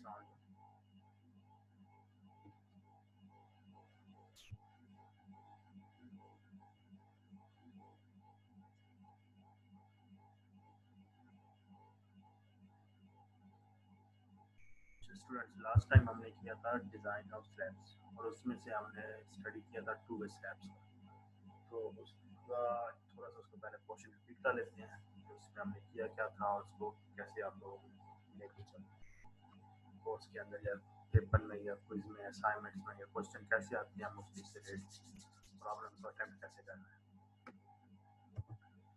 अस्सलाम students, last time हमने किया था डिज़ाइन ऑफ स्लैब्स और उसमें से हमने स्टडी किया था टू वे स्लैब्स का। तो उसका थोड़ा सा उसको पहले क्वेश्चन रिपीट कर लेते हैं कि उसमें हमने किया क्या था और उसको कैसे आप लोग लेके चलते हैं कोर्स के अंदर या पेपर में या क्विज में असाइनमेंट्स में या क्वेश्चन कैसे आते हैं, हम उसकी से प्रॉब्लम को अटेम्प्ट कैसे करना है।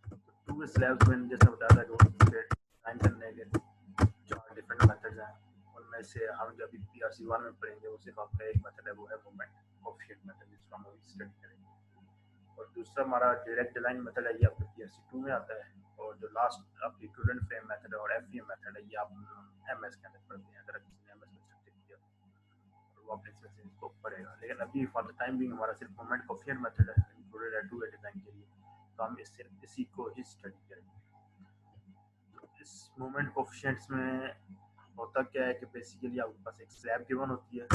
तो टू वे स्लैब्स में जैसे बताया था कि उसके डिज़ाइन करने के 4 डिफरेंट मेथड्स हैं। उनमें से हम जब पीआरसी 1 में पढ़ेंगे वो सिर्फ आपका एक मेथड है, वो है मूवमेंट कोएफिशिएंट मेथड, जिसको हम अभी स्टडी करेंगे। और दूसरा हमारा डायरेक्ट डिजाइन मेथड है, ये आपके पीआरसी 2 में आता है। और जो लास्ट आपकी स्टूडेंट फ्रेम मेथड है और एफईएम मेथड है, ये आप एमएस के अंदर पढ़ते हैं अगर किसी ने एमएस में स्टडी किया और वो अपने इसमें से इसको पढ़ेगा। लेकिन अभी फॉर द टाइम बिंग हमारा सिर्फ मूवमेंट कोएफिशिएंट मेथड है इंक्लूडेड है टू वे डिजाइन के लिए, तो हम इससे इसी को ही स्टडी करेंगे। इस मूवमेंट कोएफिशिएंट्स में होता क्या है कि बेसिकली आपके पास एक स्लैब गिवन होती है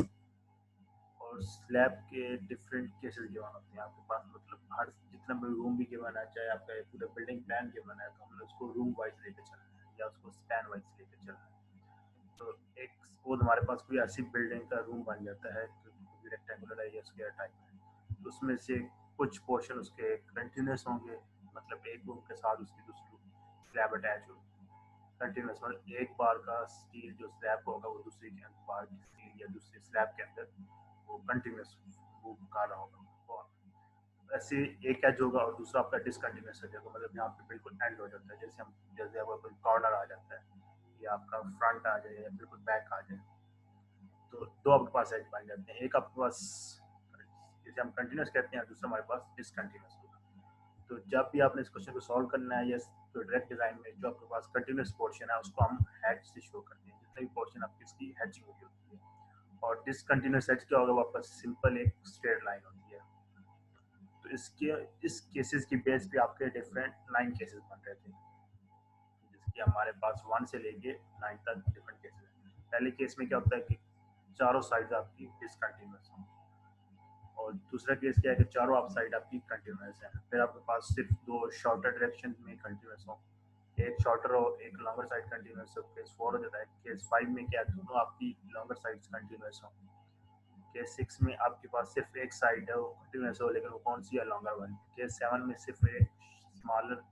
और स्लैब के डिफरेंट केसेस गिवन होते हैं आपके पास। मतलब हर जितना भी रूम भी गिवन है, चाहे आपका पूरा बिल्डिंग प्लान गिवन है, तो हमने उसको रूम वाइज लेके चलना है या उसको स्पैन वाइज लेके चलना है। तो एक सपोज हमारे पास कोई ऐसी बिल्डिंग का रूम बन जाता है जो रेक्टेंगुलर है या स्क्वायर टाइप है, तो उसमें से कुछ पोर्शन उसके कंटिन्यूस होंगे, मतलब एक रूम के साथ उसकी दूसरी स्लैब अटैच होगी कंटिन्यूस। मतलब एक बार का स्टील जो स्लैब होगा वो दूसरी के बार की स्टील या दूसरी स्लैब के अंदर वो कंटिन्यूस मूव कर रहा होगा। और ऐसे एक एज होगा और दूसरा आपका डिसकंटिन्यूस हो जाएगा, मतलब यहाँ पे बिल्कुल एंड हो जाता है। जैसे आपका कोई कॉर्नर आ जाता है या आपका फ्रंट आ जाए या बिल्कुल बैक आ जाए, तो दो आपके पास एज बन जाते हैं। एक आपके पास जैसे हम कंटिन्यूस कहते हैं, दूसरा हमारे पास डिसकंटिन्यूस होगा। तो जब भी आपने इस क्वेश्चन को सॉल्व करना है या तो डायरेक्ट डिजाइन में जो आपके पास कंटिन्यूस पोर्शन है उसको हम हैच से शो करते हैं, जितना भी पोर्शन आपकी इसकी हैचिंग हुई होती है। और डिसकंटिन्यूस हैच क्या होगा, वो आपका सिंपल एक स्ट्रेट लाइन होती है। तो इसके इस केसेस की बेस पे आपके डिफरेंट 9 केसेस बन रहे थे, जिसके हमारे पास 1 से लेके 9 तक डिफरेंट केसेस हैं। पहले केस में क्या होता है कि चारों साइड आपकी डिसकंटिन्यूस हों, और दूसरा केस क्या है कि चारों आप साइड आपकी कंटिन्यूस है। फिर आपके पास सिर्फ दो शॉर्टर डायरेक्शन में कंटिन्यूस हो, एक शॉर्टर हो एक लॉन्गर साइड कंटिन्यूस हो। केस 4 हो जाता है। केस 5 में क्या दोनों आपकी लॉन्गर साइड कंटिन्यूस हो। केस 6 में आपके पास सिर्फ एक साइड है वो कंटिन्यूस हो, लेकिन वो कौन सी है, लॉन्गर वाली। केस 7 में सिर्फ एक स्मॉलर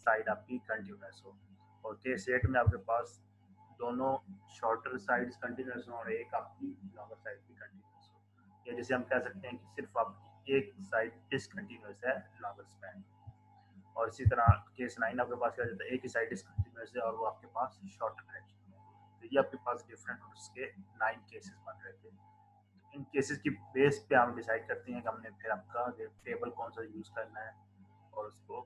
साइड आपकी कंटिन्यूस हो। और केस 8 में आपके पास दोनों शॉर्टर साइड्स कंटिन्यूस हो और एक आपकी लॉन्गर साइड भी कंटिन्यूस हो। या जैसे हम कह सकते हैं कि सिर्फ आपकी एक साइड डिसकंटिन्यूस है लॉन्गर स्पैन। और इसी तरह केस 9 आपके पास क्या जाता है, एक ही साइड डिसकंटिन्यूस है और वो आपके पास शॉर्टर डायरेक्शन है। तो ये आपके पास डिफरेंट रूट्स के 9 केसेस बन रहे थे। तो इन केसेस की बेस पे हम डिसाइड करते हैं कि हमने फिर आपका टेबल कौन सा यूज करना है और उसको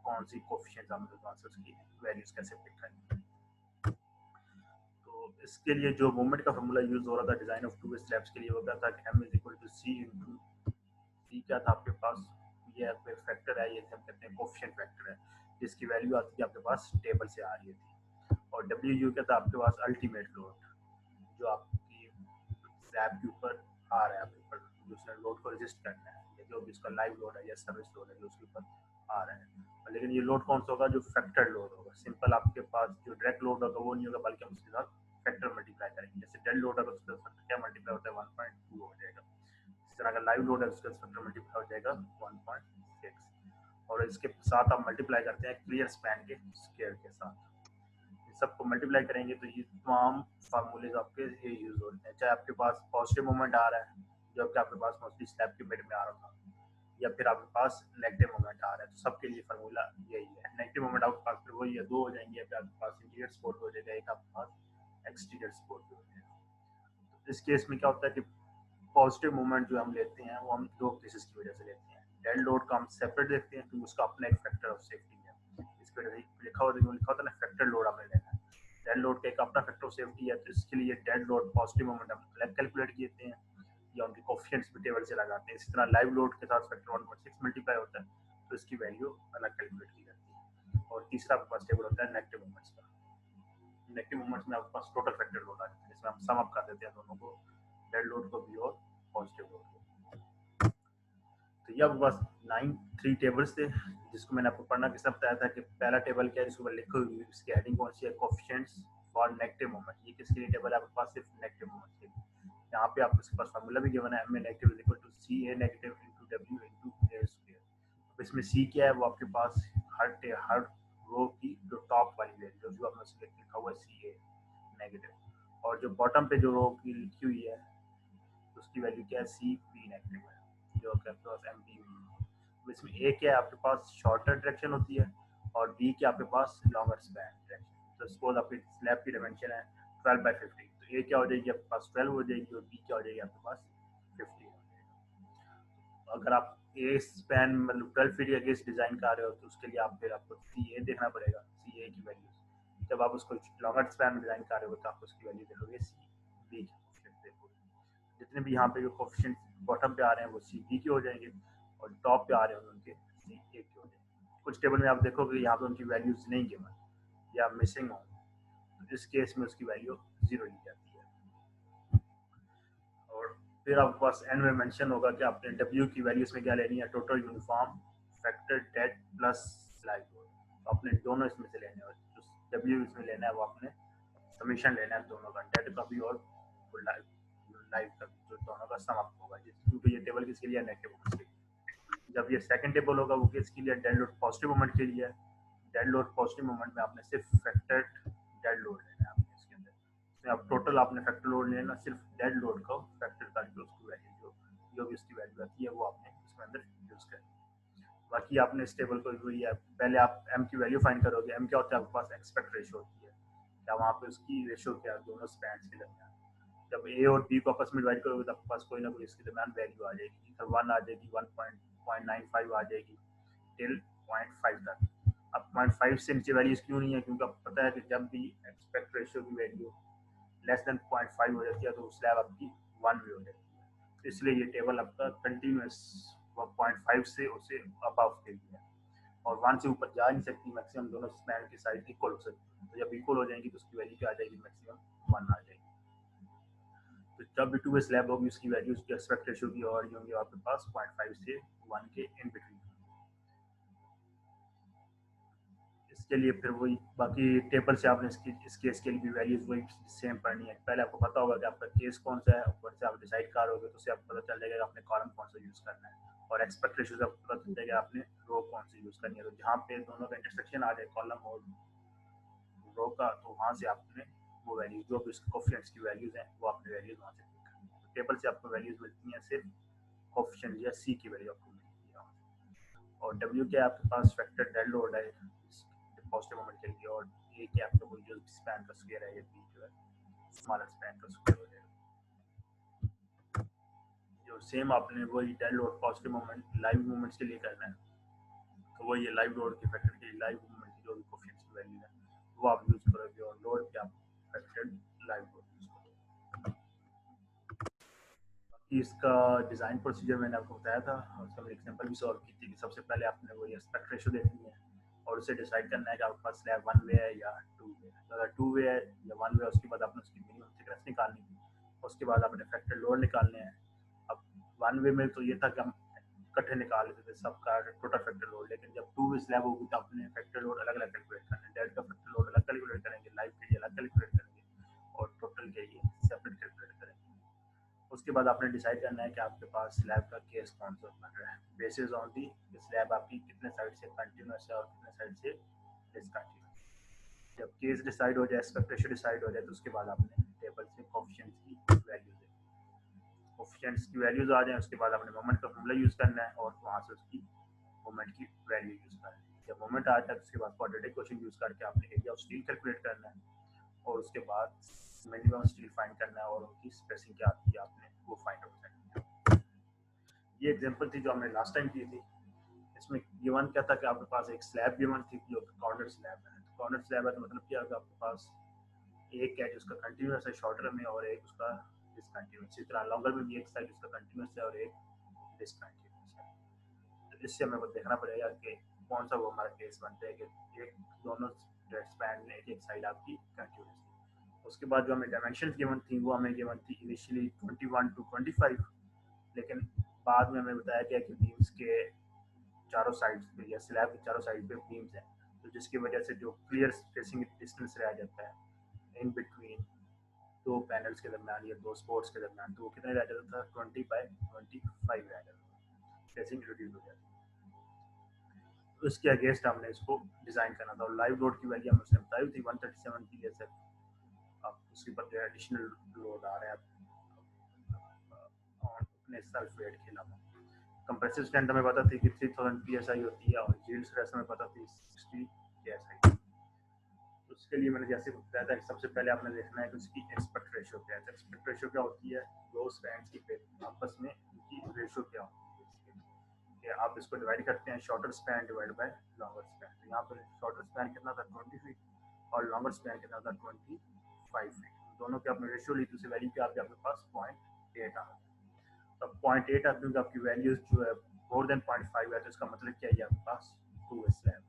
कौन सी कोफिशिएंट हमने उसकी वैल्यूज कैसे पिक करनी है। तो इसके लिए जो मूवमेंट का फॉर्मूला यूज हो रहा था design of two way slabs के लिए, वो क्या था कि m is equal to C into C. क्या था आपके पास, ये आपके फैक्टर है, ये हम कहते हैं कोफिशिएंट फैक्टर है, जिसकी वैल्यू आती है आपके पास टेबल से आ रही थी। और डब्ल्यू यू क्या था आपके पास, अल्टीमेट लोड, जो आपकी स्लैब के ऊपर आ रहा है, आपके ऊपर दूसरे लोड को रेजिस्ट करना है, या जो भी इसका लाइव लोड है या सर्विस लोड है जो उसके ऊपर आ रहा है। लेकिन ये लोड कौन सा होगा, जो फैक्टर लोड होगा। सिंपल आपके पास जो डायरेक्ट लोड होगा वो नहीं होगा, बल्कि हम उसके साथ फैक्टर मल्टीप्लाई करेंगे। जैसे डेड लोड है तो उसका फैक्टर क्या मल्टीप्लाई होता है, 1.2 हो जाएगा। इस तरह का लाइव लोड है उसका फैक्टर मल्टीप्लाई हो जाएगा 1.6। और इसके साथ आप मल्टीप्लाई करते हैं क्लियर स्पैन के स्क्वायर के साथ। सबको मल्टीप्लाई करेंगे तो ये तमाम फार्मूलेज आपके ये यूज होते हैं। चाहे आपके पास पॉजिटिव मोमेंट आ रहा है जो कि आपके पास मोस्टली स्लैब के मिड में आ रहा था, या फिर आपके पास नेगेटिव मोमेंट आ रहा है, तो सबके लिए फार्मूला यही है। नेगेटिव मोमेंट आपके पास फिर वही है, दो हो जाएंगे, फिर आपके पास इंटीरियर सपोर्ट हो जाएगा, एक आपके पास एक्सटीरियर सपोर्ट हो जाएगा। तो इस केस में क्या होता है कि पॉजिटिव मोमेंट जो हम लेते हैं वो हम दो केसेस की वजह से लेते हैं। डेड लोड का हम सेपरेट देखते हैं क्योंकि उसका अपना एक फैक्टर ऑफ सेफ्टी है। इस पर लिखा होता है ना, फैक्टर लोड आपने लेना है। डेड लोड का एक अपना फैक्टर ऑफ सेफ्टी है, तो इसके लिए डेड लोड पॉजिटिव मोमेंट हम अलग कैलकुलेट करते हैं या उनके कोफिशिएंट्स भी टेबल से लगाते हैं। इसी तरह लाइव लोड के साथ फैक्टर 1.6 मल्टीप्लाई होता है, तो इसकी वैल्यू अलग कैलकुलेट की जाती है। और तीसरा आपके पास टेबल होता है नेगेटिव मोमेंट्स का। नेगेटिव मोमेंट्स में आपके पास टोटल फैक्टर लोड आ जाता है, जिसमें हम सम अप कर देते हैं दोनों को, डेड लोड को भी और पॉजिटिव लोड को। तो ये आपके पास 3 टेबल्स थे जिसको मैंने आपको पढ़ना किस बताया था कि पहला टेबल क्या है, जिसको लिखो इसकी हेडिंग कौन सी है, कोएफिशिएंट्स फॉर नेगेटिव मोमेंट। ये किसके लिए टेबल है आपके पास, सिर्फ नेगेटिव मोमेंट के लिए। यहाँ पे आपके पास फार्मूला भी गिवन है, m negative is equal to C A negative into w into a square. अब इसमें सी क्या है, वो आपके पास हर रो की जो टॉप वाली वैल्यू जो आपने लिखा हुआ है सी ए नेगेटिव, और जो बॉटम पे जो रो की लिखी हुई है उसकी वैल्यू क्या है, सी बी नेगेटिव है, जो आपके पास एम बी हुई। इसमें ए क्या है आपके पास शॉर्टर डायरेक्शन होती है, और बी क्या आपके पास लॉन्गर स्पैन डायरेक्शन। तो सपोज आपकी स्लैब की डायमेंशन है 12/50, तो ए क्या हो जाएगी आपके पास 12 हो जाएगी, और बी क्या हो जाएगी आपके पास 50 हो जाएगा। अगर आप ए स्पैन मतलब 12 फीट के अगेंस्ट डिजाइन कर रहे हो तो उसके लिए आप फिर आपको सी ए देखना पड़ेगा, सी ए की वैल्यू। जब आप उसको लॉन्गर स्पैन में डिजाइन कर रहे हो तो आप उसकी वैल्यू देखोगे सी बी की। जितने भी यहाँ पे जो कोएफिशिएंट बॉटम पे आ रहे हैं वो सी बी के हो जाएंगे, और टॉप पे आ रहे हैं उनके सी ए के हो जाएंगे। कुछ टेबल में आप देखोगे यहाँ पे उनकी वैल्यूज नहीं गिवन या मिसिंग हो, तो इस केस में उसकी वैल्यू 0 ली जाती है। और फिर आपके पास एंड में मेंशन होगा कि आपने डब्ल्यू की वैल्यू इसमें क्या लेनी है, total uniform factor dead plus live load. तो आपने दोनों इसमें से लेने हैं, जो डब्ल्यू इसमें लेना है वो आपने समीशन लेना है दोनों का, डेड का भी और लाइव का भी, जो दोनों का सम अप होगा, क्योंकि ये टेबल किसके लिए, नेगेटिव मोमेंट के लिए। जब ये सेकंड टेबल होगा वो किसके लिए, डेड लोड पॉजिटिव मोमेंट के लिए। डेड लोड पॉजिटिव मोमेंट में आपने सिर्फ फैक्टर डेड लोड लेना है आपने इसके अंदर, इसमें आप टोटल आपने फैक्टर लोड लेना, सिर्फ डेड लोड को फैक्टर करके उसकी वैल्यू जो भी उसकी वैल्यू आती है वो आपने उसमें अंदर यूज करनी। बाकी आपने इस टेबल को वही है, पहले आप एम की वैल्यू फाइंड करोगे। एम क्या होता है आपके पास, एक्सपेक्ट रेशियो होती है, क्या वहाँ पे उसकी रेशियो क्या है दोनों स्पैन्स के दरमियान। जब ए और बी को आपस में डिवाइड करोगे तो आपके पास कोई ना कोई इसके दरमियान वैल्यू आ जाएगी, इधर 1 आ जाएगी, 1.95 आ जाएगी टिल 0.5 तक। अब 0.5 से नीचे वैल्यूज क्यों नहीं है, क्योंकि आपको पता है कि जब भी एक्सपेक्ट रेशियो की वैल्यू लेस देन 0.5 हो जाती है तो स्लैब आपकी 1 भी हो जाती है। तो इसलिए ये टेबल आपका कंटिन्यूस 0.5 से उससे अबव के लिए है, और 1 से ऊपर जा नहीं सकती, मैक्सिमम दोनों स्पैन की साइड इक्वल हो सकती है। तो जब इक्वल हो जाएंगी तो उसकी वैल्यू क्या आ जाएगी, मैक्सिमम 1 आ जाएगी। तो जब भी 2 वे स्लैब होगी उसकी वैल्यू उसकी एक्सपेक्ट रेशियो की और होंगे आपके पास 0.5 से 1 के इन बिटवीन। इसके लिए फिर वही बाकी टेबल से आपने इस केस के लिए भी वैल्यूज वही सेम पढ़नी है। पहले आपको पता होगा कि आपका केस कौन सा है, ऊपर से आप डिसाइड करोगे तो उससे आपको पता चल जाएगा आपने कॉलम कौन सा यूज करना है, और एक्सपेक्ट रेशियो से आपको पता चल जाएगा आपने रो कौन सी यूज करनी है। तो जहाँ पे दोनों का इंटरसेक्शन आ जाए कॉलम और रो का, तो वहाँ से आपने वो वैल्यूज जो भी उसके कोएफिशिएंट्स की वैल्यूज हैं वो आपने वैल्यूज वहाँ से पिक करनी है। तो टेबल से आपको वैल्यूज मिलती हैं सिर्फ कोएफिशिएंट या सी की वैल्यू आपको मिलती है, और डब्ल्यू क्या है आपके पास फैक्टर डेड लोड है पॉजिटिव मोमेंट के लिए, और ये क्या आपका वो जो स्पैन का स्क्वायर है, ये बी जो है स्मॉलर स्पैन का स्क्वायर हो जाएगा। जो सेम आपने वही dead load positive moment live moments के लिए करना है, तो वो ये लाइव लोड के फैक्टर के लाइव मोमेंट की जो भी कोएफिशिएंट्स की वैल्यू है वो आप यूज करोगे, और लोड के आप फैक्टर लाइव लोड यूज करोगे। इसका डिज़ाइन प्रोसीजर मैंने आपको बताया था, और उसका मैंने एग्जांपल भी सॉल्व की थी कि सबसे पहले आपने वही एस्पेक्ट रेशियो देखनी है, और उसे डिसाइड करना है कि आपके पास स्लैब 1 वे है या 2 वे है। अगर 2 वे है या 1 वे है उसके बाद आपने उसकी मिनिमम थिकनेस निकालनी थी, उसके बाद आपने फैक्टर लोड निकालने हैं। अब 1 वे में तो ये था कि हम इकट्ठे निकाल लेते थे सबका टोटल फैक्टर लोड, लेकिन जब 2 वे स्लैब होगी तो आपने फैक्टर लोड अलग अलग कैलकुलेट करना है। डेड का फैक्टर लोड अलग कैलकुलेट करेंगे, लाइव के लिए अलग कैलकुलेट करेंगे, और टोटल के लिए सेपरेट कैलकुलेट करेंगे। उसके बाद आपने डिसाइड करना है कि आपके पास स्लैब का केस कौन सा बन रहा है, बेसिस ऑन दी स्लैब आपकी कितने साइड से कंटिन्यूस है और कितने साइड से डिसकंटिन्यूस। जब केस डिसाइड हो जाए, एस्पेक्ट रेशियो डिसाइड हो जाए, तो उसके बाद आपने टेबल से कोएफिशिएंट्स की वैल्यू देनी। कोएफिशिएंट्स की वैल्यूज आ जाए उसके बाद आपने मोमेंट का फॉर्मूला यूज करना है, और वहाँ से उसकी मोमेंट की वैल्यू यूज करनी है। जब मोमेंट आ जाए तो उसके बाद क्वाड्रेटिक क्वेश्चन यूज करके आपने एरिया ऑफ स्टील कैलकुलेट करना है, और उसके बाद मिनिमम स्टील फाइंड करना है, और उनकी स्पेसिंग क्या आती है आपने वो फाइंड आउट करनी है। ये एग्जांपल थी जो हमने लास्ट टाइम की थी। इसमें गिवन क्या था कि आपके पास एक स्लैब गिवन थी जो कॉर्नर स्लैब है। तो कॉर्नर स्लैब है तो मतलब क्या होगा, आपके पास एक है जिसका कंटिन्यूस है शॉर्टर में, और एक उसका डिसकंटिन्यूस। इसी तरह लॉन्गर में भी एक साइड उसका कंटिन्यूस है और एक डिसकंटिन्यूस है। तो इससे हमें वो देखना पड़ेगा कि कौन सा वो हमारा केस बनता है कि एक दोनों डेड स्पैन में एक साइड आपकी कंटिन्यूस। उसके बाद जो हमें डायमेंशन गिवन थी वो हमें गिवन थी इनिशियली 21 to 25, लेकिन बाद में हमें बताया गया कि बीम्स के चारों साइड्स पे या स्लैब के चारों साइड पे बीम्स हैं, तो जिसकी वजह से जो क्लियर स्पेसिंग डिस्टेंस रह जाता है इन बिटवीन दो पैनल्स के दरमियान या दो स्पोर्ट्स के दरमियान, तो वो कितने रह जाता था 20/25 रह जाता था, स्पेसिंग रिड्यूस हो जाती है। तो इसके अगेंस्ट हमने इसको डिज़ाइन करना था और लाइव लोड की वैल्यू हमें उसने बताई थी 137 PSF। अब उसके ऊपर जो एडिशनल लोड आ रहा है अपने सेल्फ वेट के अलावा। कंप्रेसिव स्ट्रेंथ हमें पता थी कि 3000 PSI होती है और यील्ड स्ट्रेस हमें पता थी 60 KSI। तो उसके लिए मैंने जैसे बताया था सबसे पहले आपने देखना है कि उसकी एस्पेक्ट रेशियो क्या है। एस्पेक्ट रेशियो क्या होती है, दो स्पैन्स की आपस में उनकी रेशियो क्या होती है, कि आप इसको डिवाइड करते हैं shorter span divide by longer span. तो यहाँ पर शॉर्टर स्पैन कितना था 20 फीट और लॉन्गर स्पैन कितना था 25 फीट। दोनों के आपने रेशियो ली तो उसे वैल्यू क्या आपके पास 0.8 आ गया। तो 0.8 आ क्योंकि आपकी वैल्यूज जो है मोर देन 0.5 है, तो इसका मतलब क्या है आपके पास 2 स्लैब है।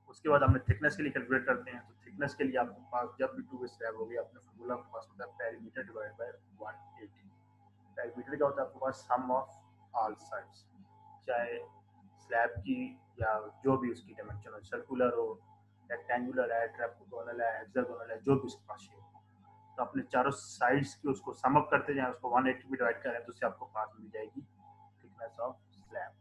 उसके बाद हमने थिकनेस के लिए कैलकुलेट करते हैं, तो थिकनेस के लिए आपके पास जब भी 2 स्लैब होगी अपने फॉर्मूला आपके पास होता है पेरीमीटर डिवाइड बाय 180। पेरीमीटर क्या होता है आपके पास सम ऑफ ऑल साइड्स, चाहे स्लैब की या जो भी उसकी डायमेंशन हो, सर्कुलर हो, रेक्टेंगुलर है, ट्रापेजोनल है, हेक्सागोनल है, जो भी उसके पास शेप हो, तो अपने चारों साइड्स की उसको सम अप करते जाएं, उसको 180 भी डिवाइड करें तो उससे आपको पास मिल जाएगी थिकनेस ऑफ स्लैब।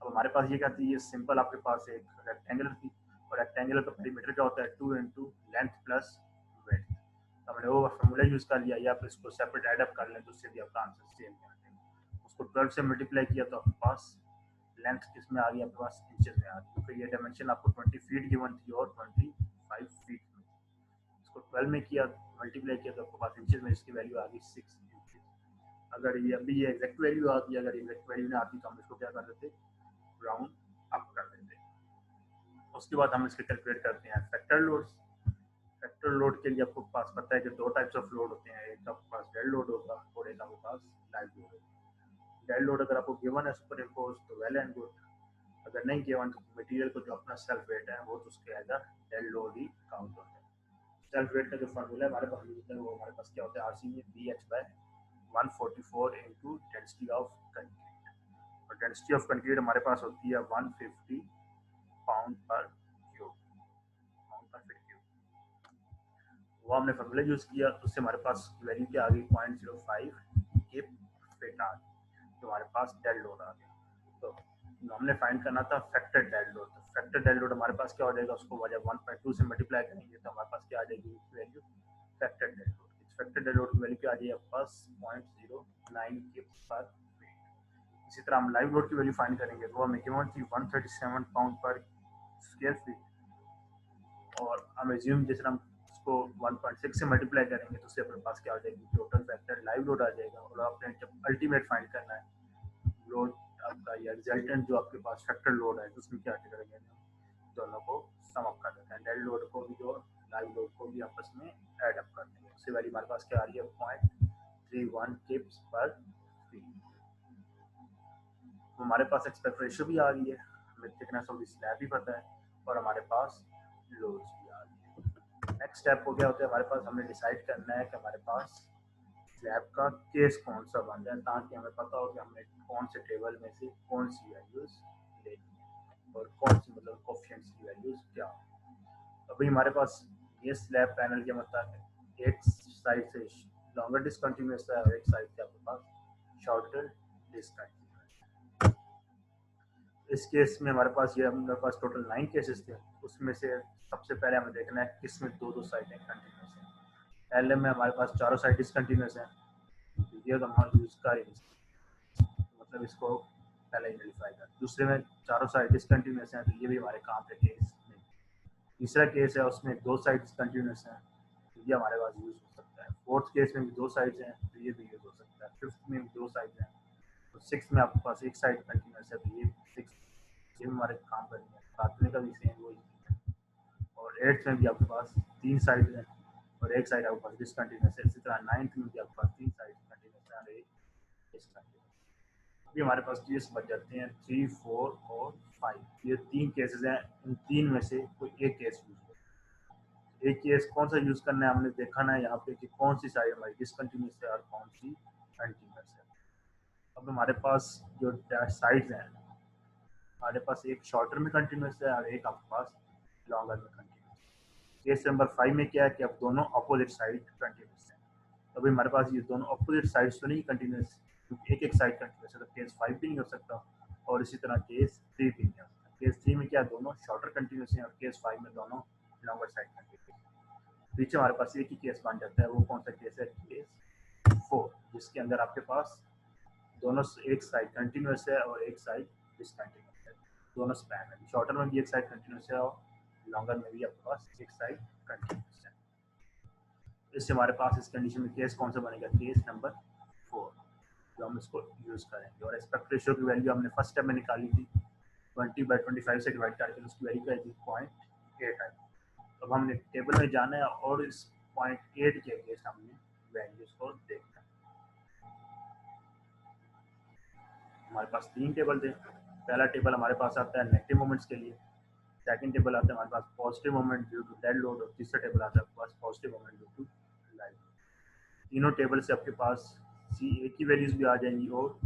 अब हमारे पास ये क्या थी, ये सिंपल आपके पास एक रेक्टेंगुलर थी और रेक्टेंगुलर का पेरीमीटर क्या होता है 2 इंटू लेंथ प्लस वेथ। तो हमने वो फार्मूला यूज कर लिया, या आप इसको सेपरेट ऐड अप कर लें तो उससे भी आपका आंसर सेम आ जाएगा। उसको 12 से मल्टीप्लाई किया तो आपके पास लेंथ किस में आ गई आपके पास इंचेस में आ गई, तो ये डायमेंशन आपको 20 फीट गिवन थी और 25 फीट में। इसको 12 में किया मल्टीप्लाई किया तो आपके पास इंचेस में इसकी वैल्यू आ गई 6 इंचेस। अगर ये अभी ये एग्जैक्ट वैल्यू आ गई, अगर एग्जैक्ट वैल्यू ना आती तो हम इसको क्या कर देते, राउंड अप कर देते। उसके बाद हम इसके कैलकुलेट करते हैं फैक्टर लोड्स। फैक्टर लोड के लिए आपको पास पता है कि दो टाइप्स ऑफ लोड होते हैं, एक आपके पास डेड लोड होगा और एक आपके पास लाइव लोड होगा। डेड लोड अगर आपको गिवन है सुपर इम्पोज तो वेल एंड गुड, अगर नहीं गिवन तो मटेरियल को जो अपना सेल्फ वेट है वो तो उसके एज डेड लोड ही काउंट होता है। सेल्फ वेट का जो फार्मूला है हमारे पास वो हमारे पास क्या होता है आरसी में BH/144 into density of concrete, और डेंसिटी ऑफ कंक्रीट हमारे पास होती है 150 पाउंड पर क्यूब, पाउंड पर फीट क्यूब। वो हमने फार्मूला यूज किया तो उससे हमारे पास वैल्यू क्या आ गई 0.05 किप फिट आ गई, तो हमारे पास डेड लोड आ गया। तो हमने फाइंड करना था फैक्टर डेड लोड। तो फैक्टर डेड लोड हमारे पास क्या हो जाएगा, उसको वजह 1.2 से मल्टीप्लाई करेंगे तो हमारे पास क्या आ जाएगी value factor dead load. Factor dead load की वैल्यू क्या आ जाएगी आपके पास 0.09 किप पर फीट। इसी तरह हम लाइव लोड की वैल्यू फाइंड करेंगे तो हमें गिवन थी 137 पाउंड पर स्क्वायर फीट, और हम एज्यूम जैसे हम उसको 1.6 से मल्टीप्लाई करेंगे तो उससे अपने पास क्या आ जाएगी टोटल फैक्टर लाइव लोड आ जाएगा। और आपने जब अल्टीमेट फाइंड करना है लोड आपका या रिजल्टेंट जो आपके पास फैक्टर लोड है तो उसमें क्या करेंगे, दोनों को सम अप कर देते हैं, डेड लोड को भी और लाइव लोड को भी आपस में ऐड अप कर देंगे। उससे वैल्यू हमारे पास क्या आ रही है 0.31 किप्स पर फीट। तो हमारे पास एक्सपेक्ट रेशियो भी आ रही है, हमें थिकनेस ऑफ द स्लैब भी पता है और हमारे पास लोड्स भी आ रही है। नेक्स्ट स्टेप हो गया होता है हमारे पास, हमें डिसाइड करना है कि हमारे पास स्लैब का केस कौन सा बन जाए ताकि हमें पता हो कि हमने कौन से टेबल में से कौन सी वैल्यूज लेनी है और कौन सी मतलब कोफिशिएंट्स की वैल्यूज क्या हो। अभी हमारे पास ये स्लैब पैनल के मतलब एक साइड से लॉन्गर डिसकंटिन्यूस है और एक साइड से आपके पास शॉर्टर डिसकंटिन्यूस। इस केस में हमारे पास ये हमारे पास टोटल 9 केसेस थे, उसमें से सबसे पहले हमें देखना है किसमें दो दो साइडें कंटिन्यूस हैं। पहले में हमारे पास चारों साइड डिसकंटिन्यूस हैं, ये तो हम यूज करेंगे मतलब इसको पहले आइडेंटिफाई कर। दूसरे में चारों साइड डिसकंटिन्यूस हैं तो ये भी हमारे काम पे केस नहीं। तीसरा केस है उसमें दो साइड डिसकंटिन्यूस हैं तो ये हमारे पास यूज हो सकता है। फोर्थ केस में भी दो साइड्स हैं तो ये भी यूज हो सकता है। फिफ्थ में भी दो साइड्स हैं तो सिक्स में आपके पास एक साइड कंटिन्यूस है तो ये सिक्स ये हमारे काम करेंगे। सातवें का भी सेम वही है और एट्थ में भी आपके पास तीन साइड हैं और एक साइड आपके पास डिसकंटिन्यूस है। इसी तरह नाइन्थ में भी आपके पास तीन साइड कंटिन्यूस है और एक डिसकंटिन्यूस। भी हमारे पास केस बच जाते हैं 3, 4 और 5। ये 3 केसेस हैं, इन 3 में से कोई एक केस यूज हो। एक केस कौन सा यूज करना है हमने देखा ना यहाँ पे कि कौन सी साइड हमारी डिसकंटिन्यूस है और कौन सी कंटिन्यूस है। अब हमारे पास जो साइड्स हैं, हमारे पास एक शॉर्टर में कंटिन्यूस है और एक आपके पास लॉन्गर में कंटिन्यूस है। केस नंबर 5 में क्या है कि अब दोनों अपोजिट साइड कंटिन्यूस है। अभी हमारे पास ये दोनों अपोजिट साइड्स तो नहीं कंटिन्यूस, क्योंकि एक एक साइड कंटिन्यूस है, तो केस 5 भी नहीं हो सकता और इसी तरह केस 3 भी नहीं हो सकता। केस 3 में क्या दोनों शॉर्टर कंटिन्यूस हैं और केस 5 में दोनों लॉन्गर साइड कंटिन्यूस है। बीच में हमारे पास एक ही केस बन जाता है, वो कौन सा केस है, केस 4, जिसके अंदर आपके पास दोनों एक साइड कंटिन्यूस है और एक साइड डिसकंटिन्यूस है, दोनों स्पैन है। शॉर्टर में भी एक साइड कंटिन्यूस है और लॉन्गर में भी आपके पास एक साइड कंटिन्यूस है। इससे हमारे पास इस कंडीशन में केस कौन सा बनेगा, केस नंबर 4, जो हम इसको यूज करेंगे। और एस्पेक्ट रेशियो की वैल्यू हमने फर्स्ट स्टेप में निकाली थी, 20/25 से डिवाइड करके उसकी वैल्यू क्या थी, 0.8 आई। अब हमने टेबल में जाना है और इस 0.8 के अगेंस्ट हमने वैल्यूज को देखना है। हमारे पास 3 टेबल थे। पहला टेबल हमारे पास आता है नेगेटिव मोमेंट्स के लिए, सेकंड टेबल आता है हमारे पास positive moment due to dead load, और तीसरा टेबल आता है आपके पास positive moment due to live. तीनों टेबल से आपके पास सी ए की वैल्यूज भी आ जाएंगी और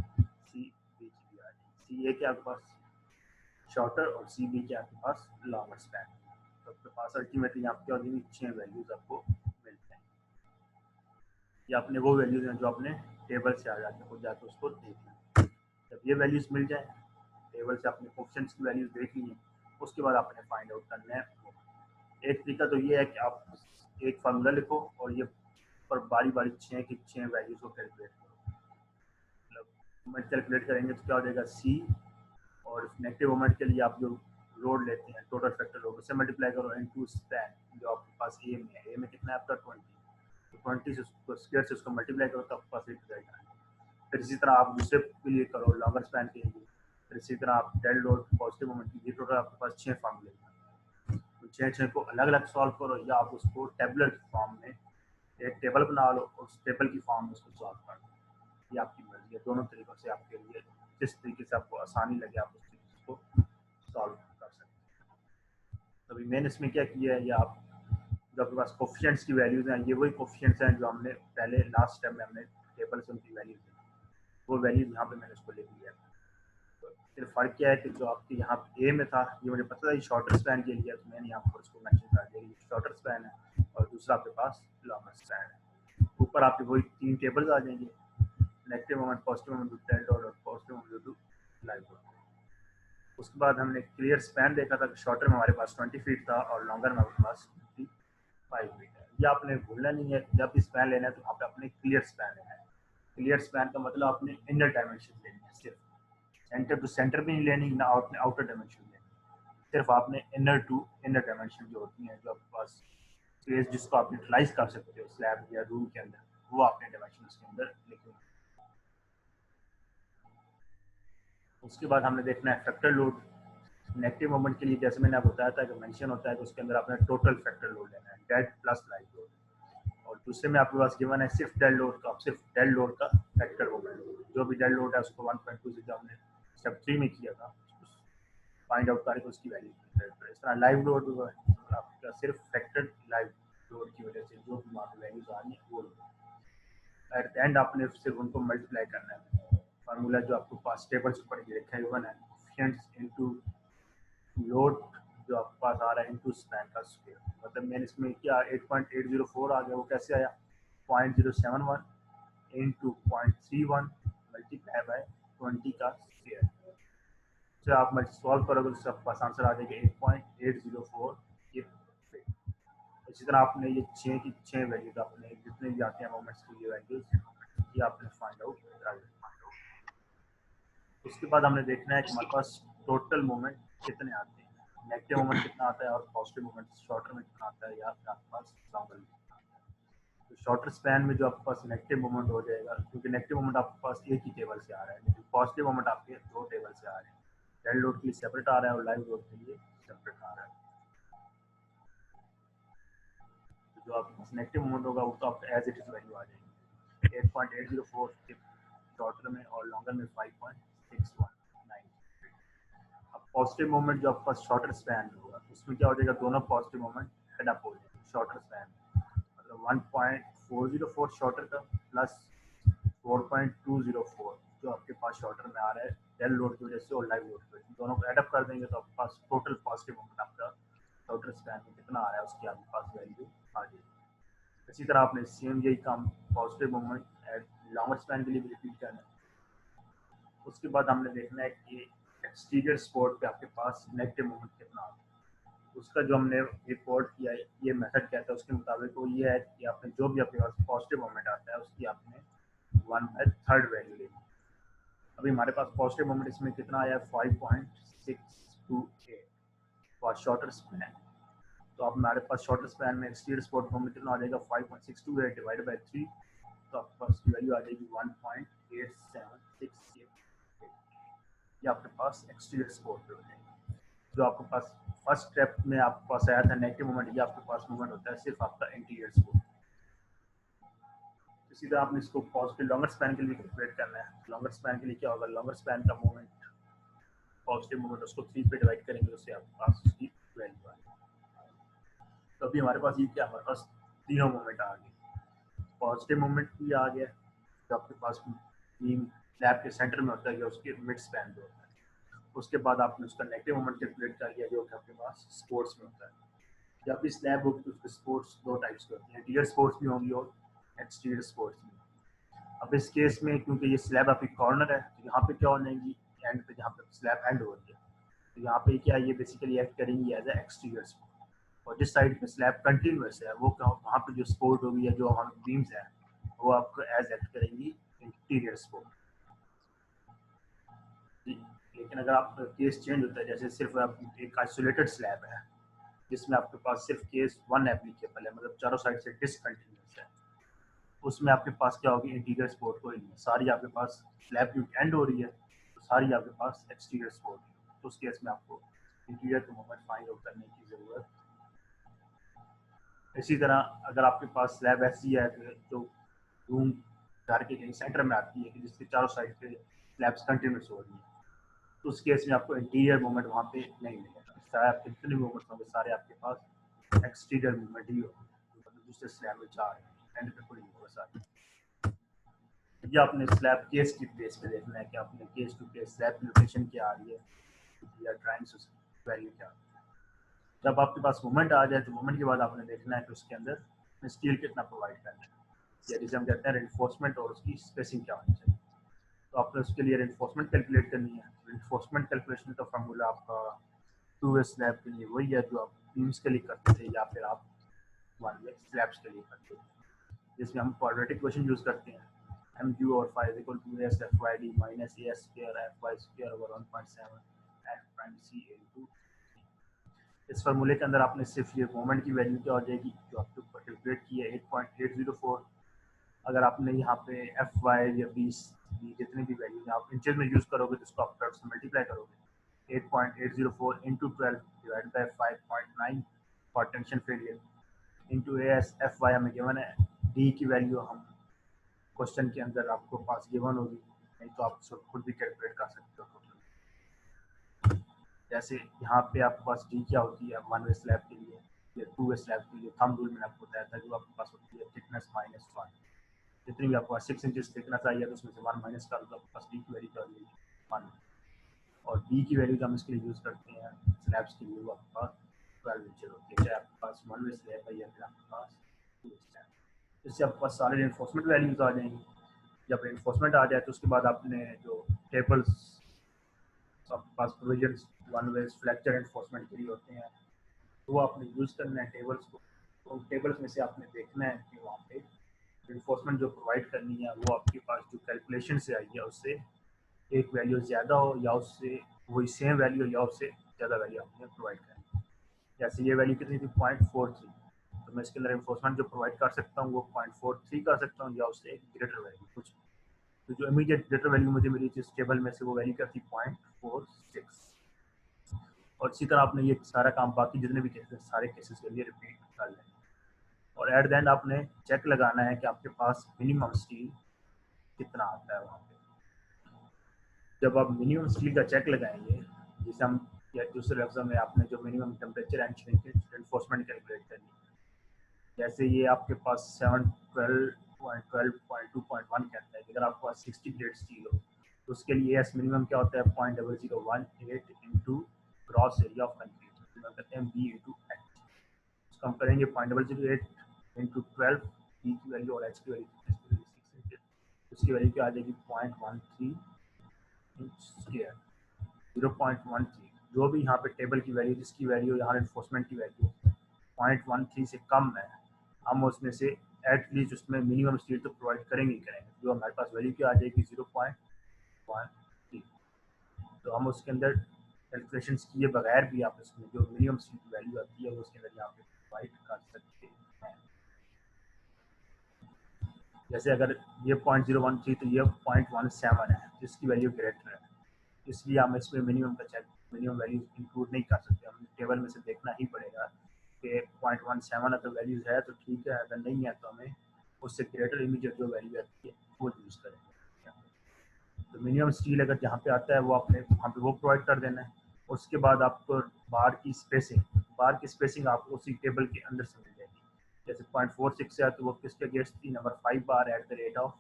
सी बी की भी आ जाएंगी। सी ए के आपके पास शॉर्टर और सी बी के आपके पास लॉन्गर स्पैन। तो आपके पास अल्टीमेटली यहाँ क्या हो जाएंगी, 6 वैल्यूज आपको मिल जाएंगी। ये अपने वो वैल्यूज हैं जो आपने टेबल से आ जाते हैं, जाकर उसको देखना। जब ये वैल्यूज मिल जाए, टेबल से आपने कोएफिशिएंट्स की वैल्यूज देख ली हैं, उसके बाद आपने फाइंड आउट करना है। एक तरीका तो ये है कि आप एक फार्मूला लिखो और ये पर बारी बारी 6 की 6 वैल्यूज को कैलकुलेट करो। मतलब मोमेंट कैलकुलेट करेंगे तो क्या हो जाएगा, सी और नेगेटिव मोमेंट के लिए आप जो लोड लेते हैं टोटल फैक्टर लोड, उससे मल्टीप्लाई करो इनटू स्पैन जो आपके पास ए में है। ए में कितना है आपका 20, तो 20 से उसको स्क्वायर से उसको मल्टीप्लाई करो तो आपके पास एक रिजल्ट आएगा। फिर इसी तरह आप दूसरे के लिए करो लॉन्गर स्पैन के लिए, फिर इसी तरह आप डेड लोड पॉजिटिव मोमेंट के लिए, टोटल आपके पास 6 फार्मूले हैं। तो 6 को अलग अलग सॉल्व करो या आप उसको टेबलर की फॉर्म में एक टेबल बना लो और उस टेबल की फॉर्म में उसको सॉल्व कर लो। ये आपकी मर्जी है, दोनों तरीकों से आपके लिए जिस तरीके से आपको आसानी लगे आप उस तरीके को सॉल्व कर सकते हैं। तो अभी मैंने इसमें क्या किया है, ये आप जो आपके पास कोफिशिएंट्स की वैल्यूज हैं, ये वही कोफिशिएंट्स हैं जो हमने पहले लास्ट स्टेप में हमने टेबल से उनकी वैल्यूज दी, वो वैल्यूज यहाँ पे मैंने उसको लिख लिया। तो सिर्फ फ़र्क क्या है कि जो आपके यहाँ ए में था, ये मुझे पता था ये शॉर्टर स्पैन के लिए, तो मैंने यहाँ पर उसको मेंशन कर दिया कि शॉर्टर स्पैन है और दूसरा आपके पास लॉन्गर स्पैन है। ऊपर आपके वही 3 टेबल्स आ जाएंगे, negative moment, positive moment to dead load और positive moment to live load. उसके बाद हमने क्लियर स्पैन देखा था कि शॉर्टर में हमारे पास 20 फीट था और लॉन्गर में हमारे पास 25 फीट है। ये आपने भूलना नहीं है, जब भी स्पैन लेना है तो वहाँ पे अपने क्लियर स्पैन लेना है। क्लियर स्पैन का मतलब आपने इनर डायमेंशन लेनी है, सिर्फ सेंटर टू सेंटर भी नहीं लेनी, ना आपने आउटर डायमेंशन लेनी, सिर्फ आपने इनर टू इनर डायमेंशन जो होती हैं, जो आपके पास स्पेस जिसको आप यूटिलाइज कर सकते हो स्लैब या रूम के अंदर, वो आपने डायमेंशन उसके अंदर लिखनी है। उसके बाद हमने देखना है फैक्टर लोड। नेगेटिव मोमेंट के लिए जैसे मैंने आपको बताया था कि मेंशन होता है कि उसके अंदर आपने टोटल फैक्टर लोड लेना है, डेड प्लस लाइव लोड। और दूसरे में आपके पास गिवन है सिर्फ डेड लोड का, सिर्फ डेड लोड का फैक्टर मोमेंट, जो भी डेड लोड है उसको 1.2 से जो हमने स्टेप 3 में किया था फाइंड आउट करके उसकी वैल्यू। इस तरह लाइव लोड आपका सिर्फ फैक्टर लाइव लोड की वजह से जो भी वहाँ पे वैल्यूज आ रही है वो एट द एंड आपने सिर्फ उनको मल्टीप्लाई करना है। फार्मूला जो आपको पास टेबल से पढ़ के रखा हुआ है, कोएफिशिएंट्स इनटू लोड जो आपके पास आ रहा है इनटू स्पैन का स्क्वायर। मतलब मैंने इसमें क्या 8.804 आ गया, वो कैसे आया, 0.071 इनटू 0.31 मल्टीप्लाई बाय 20 का स्क्वायर। से आप मल्टी सॉल्व करोगे तो आपके पास आंसर आ जाएगा 8.804। ये इसी तरह आपने ये 6 की 6 वैल्यूज आपने जितने भी आते हैं मोमेंट्स की ये वैल्यूज ये आपने फाइंड आउट कर लिया। उसके बाद हमने देखना है कि हमारे पास टोटल मोमेंट कितने आते हैं, नेगेटिव मोमेंट कितना आता है और पॉजिटिव मोमेंट शॉर्टर में कितना आता है या फिर आपके पास लॉन्गर में कितना आता है। तो शॉर्टर स्पैन में जो आपके पास नेगेटिव मोमेंट हो जाएगा, क्योंकि नेगेटिव मोमेंट आपके पास एक ही टेबल से आ रहा है, लेकिन पॉजिटिव मोमेंट आपके 2 टेबल से आ रहे हैं। डेड लोड के लिए सेपरेट आ रहा है और लाइव लोड के लिए सेपरेट आ रहा है। तो जो आपके पास नेगेटिव मोमेंट होगा वो तो आपका एज इट इज वैल्यू आ जाएगी 8.804 के शॉर्टर में और लॉन्गर में 5.31। 619। अब पॉजिटिव मोमेंट जो आपका शॉर्टर स्पैन होगा उसमें क्या हो जाएगा, दोनों पॉजिटिव मोमेंट हेड अप हो जाएंगे शॉर्टर स्पैन, मतलब 1.404 शॉर्टर का प्लस 4.204 जो आपके पास शॉर्टर में आ रहा है डेल लोड की वजह से और लाइव लोड की वजह से, दोनों को एडअप कर देंगे तो आपके पास टोटल पॉजिटिव मोमेंट आपका शॉर्टर स्पैन में कितना आ रहा है उसकी आपके पास वैल्यू आ जाएगी। इसी तरह आपने सेम यही काम positive moment at longer span के लिए भी रिपीट करना है। उसके बाद हमने देखना है कि एक्सटीरियर स्पोर्ट पे आपके पास नेगेटिव मोमेंट कितना आता है। उसका जो हमने रिपोर्ट किया है, ये मेथड कहता है उसके मुताबिक वो ये है कि आपने जो भी आपके पास पॉजिटिव मोमेंट आता है उसकी आपने 1/3 वैल्यू लेनी। अभी हमारे पास पॉजिटिव मोमेंट इसमें कितना आया है 5.628 फॉर शॉर्टर स्पैन। तो अब हमारे पास शॉर्टर स्पैन में एक्सटीरियर स्पोर्ट मोमेंट कितना आ जाएगा 5.628 डिवाइड बाई 3, तो आपके पास की वैल्यू आ जाएगी 1.8768। ये आपके पास एक्सटीरियर स्पोर्ट पे हो जाएगी। जो आपके पास फर्स्ट स्टेप में आपके पास आया था नेगेटिव मोमेंट, ये आपके पास मोमेंट होता है सिर्फ आपका इंटीरियर स्पोर्ट। इसी तरह आपने इसको पॉजिटिव लॉन्गर स्पैन के लिए कैलकुलेट करना है। लॉन्गर स्पैन के लिए क्या होगा, लॉन्गर स्पैन का मोमेंट पॉजिटिव मोमेंट उसको 3 पे डिवाइड करेंगे उससे आपके पास उसकी वैल्यू आएगी। तो अभी हमारे पास ये क्या, हमारे पास तीनों मोमेंट आ गए, पॉजिटिव मोमेंट भी आ गया जो आपके पास बीम स्लैब के सेंटर में होता है या उसके मिड स्पैन पे होता है। उसके बाद आपने उसका नेगेटिव मोमेंट कैलकुलेट कर लिया जो कि आपके पास स्पोर्ट्स में होता है। जब भी स्लैब होगी तो उसके स्पोर्ट्स दो टाइप्स के होते हैं, इंटीरियर स्पोर्ट्स भी होंगी और एक्सटीरियर स्पोर्ट्स भी। अब इस केस में क्योंकि ये स्लैब आपकी कॉर्नर है तो यहाँ पे क्या हो जाएंगी, एंड पे जहाँ पे स्लैब एंड हो रही है तो यहाँ पे क्या ये बेसिकली एक्ट करेंगी एज ए एक्सटीरियर स्पोर्ट। और जिस साइड पे स्लैब कंटिन्यूस है वो वहाँ पे जो स्पोर्ट होगी या जो हम बीम्स हैं वो आपको एज एक्ट करेंगी इंटीरियर स्पोर्ट। लेकिन अगर आप केस चेंज होता है, जैसे सिर्फ आप एक आइसोलेटेड स्लैब है जिसमें आपके पास सिर्फ केस 1 एप्लीकेबल है, मतलब चारों साइड से डिसकंटिन्यूस है, उसमें आपके पास क्या होगी, इंटीरियर सपोर्ट कोई नहीं है, सारी आपके पास स्लैब की एंड हो रही है तो सारी आपके पास एक्सटीरियर सपोर्ट है। तो उस केस में आपको इंटीरियर का मोमेंट फाइंड आउट करने की जरूरत। इसी तरह अगर आपके पास स्लैब ऐसी है जो रूम घर के कहीं सेंटर में आती है कि जिसके चारों साइड पे स्लैब्स कंटिन्यूस हो रही है तो उस केस में आपको इंटीरियर मूवमेंट वहाँ पे नहीं मिलेगा। सारे आपके जितने मूवमेंट होंगे सारे आपके पास एक्सटीरियर मूवमेंट ही होंगे, मतलब दूसरे स्लैब में जा रहे हैं, एंड पे कोई नहीं होगा सारे। ये आपने स्लैब केस की बेस पे देखना है कि आपने केस टू केस स्लैब की लोकेशन क्या आ रही है या ड्राइंग वैल्यू क्या। जब आपके पास मूवमेंट आ जाए तो मूवमेंट के बाद आपने देखना है कि उसके अंदर स्टील कितना प्रोवाइड करना है, या जिसे हम कहते हैं रेनफोर्समेंट, और उसकी स्पेसिंग क्या होनी चाहिए। तो आपने उसके लिए रेनफोर्समेंट कैलकुलेट करनी है। रेनफोर्समेंट कैलकुलेशन का फॉर्मूला आपका 2 वे स्लैब के लिए वही है जो आप बीम्स के लिए करते थे या फिर आप 1 वे स्लैब्स के लिए करते थे, जिसमें हम क्वाड्रेटिक इक्वेशन यूज करते हैं mq और phi is equal to as fyd minus as square fy square over 1.7 f prime c into। इस फार्मूले के अंदर आपने सिर्फ ये मोमेंट की वैल्यू क्या हो जाएगी जो आपके ऊपर कैलकुलेट की है 8.804। अगर आपने यहाँ पे एफ वाई या बीस जितनी भी वैल्यू आप इंचेस में यूज करोगे तो उसको आप टर्म से मल्टीप्लाई करोगे 8.804 into 12 divide by 5.9 for tension failure into A S F Y हमें गिवन है। डी की वैल्यू हम क्वेश्चन के अंदर आपको पास गिवन होगी, नहीं तो आप उसको खुद भी कैलकुलेट कर सकते हो। जैसे यहाँ पे आपके पास डी क्या होती है 1 वे स्लैब के लिए या 2 वे स्लैब के लिए, थंब रूल मैंने आपको बताया था, जो आपके पास होती है थिकनेस -1। जितनी भी आपके पास 6 इंचेस थिकनेस आई है तो उसमें से 1 माइनस कर दो, आपके पास डी की वैल्यू क्या हो जाएगी 1। और डी की वैल्यू जो हम इसके लिए यूज़ करते हैं स्लैब्स के लिए वो आपके पास 12 इंचेस होती है, चाहे आपके पास 1 वे स्लैब है या फिर आपके पास 2 वे स्लैब। इससे आपके पास सारे रेनफोर्समेंट वैल्यूज आ जाएंगी। जब रेनफोर्समेंट आ जाए तो उसके बाद आपने जो टेबल्स आपके पास प्रोविजन 1 वे फ्रैक्चर एनफोर्समेंट के लिए होते हैं तो वो आपने यूज़ करना है टेबल्स को। तो टेबल्स में से आपने देखना है कि वहाँ पे इन्फोर्समेंट जो प्रोवाइड करनी है वो आपके पास जो कैलकुलेशन से आई है उससे एक वैल्यू ज़्यादा हो या उससे वही सेम वैल्यू या उससे ज़्यादा वैल्यू आपने प्रोवाइड करनी है। जैसे ये वैल्यू कितनी थी 0.43, तो मैं इसके अंदर इन्फोर्समेंट जो प्रोवाइड कर सकता हूँ वो 0.43 कर सकता हूँ या उससे एक ग्रेटर वैल्यू कुछ। तो जो इमीडिएट ग्रेटर वैल्यू मुझे मिली थी इस टेबल में से वो वैल्यू क्या थी 0.46। और इसी तरह आपने ये सारा काम बाकी जितने भी केसेस सारे केसेस के लिए रिपीट कर लें। और एट द एंड आपने चेक लगाना है कि आपके पास मिनिमम स्टील कितना आता है वहाँ पे। जब आप मिनिमम स्टील का चेक लगाएंगे, जिसे हम या दूसरे लफ्ज़ों में आपने जो minimum temperature and shrinkage enforcement calculate करनी, जैसे ये आपके पास 712.12.2.1 कहता है कि अगर आपके पास 60 ग्रेड स्टील हो तो उसके लिए एस मिनिमम क्या होता है 0.0018 into gross area of concrete, कहते हैं बी इंटू एच। उसको हम करेंगे 0.008 इंटू 12, बी की वैल्यू और एच की वैल्यू, उसकी वैल्यू क्या आ जाएगी 0.13 इंच स्क्वायर, 0.13। जो भी यहाँ पे टेबल की वैल्यू, जिसकी वैल्यू यहाँ एनफोर्समेंट की वैल्यू 0.13 से कम है, हम उसमें से एटलीस्ट उसमें मिनिमम स्टील तो प्रोवाइड करेंगे ही करेंगे, जो हमारे पास वैल्यू क्या आ जाएगी 0.13। तो हम उसके अंदर कैलकुलेशन किए बगैर भी आप इसमें जो मिनिमम स्टील की वैल्यू आती है वो उसके अंदर यहाँ पे प्रोवाइड कर सकते हैं। जैसे अगर ये 0.013 तो ये 0.17 है, जिसकी वैल्यू ग्रेटर है, इसलिए हम इसमें मिनिमम का चेक मिनिमम वैल्यू इंक्लूड नहीं कर सकते, हमें टेबल में से देखना ही पड़ेगा कि 0.17 अगर वैल्यूज है तो ठीक है, अगर नहीं है तो हमें उससे ग्रेटर इमीडिएट जो वैल्यू आती है वो यूज़ करेंगे। तो मिनिमम स्टील अगर जहाँ पे आता है वो आपने वहाँ पे वो प्रोवाइड कर देना है। उसके बाद आपको बार की स्पेसिंग आपको उसी टेबल के अंदर से मिल जाएगी। जैसे 0.46 है तो वो किसके अगेंस्ट थी, number 5 bar at the rate of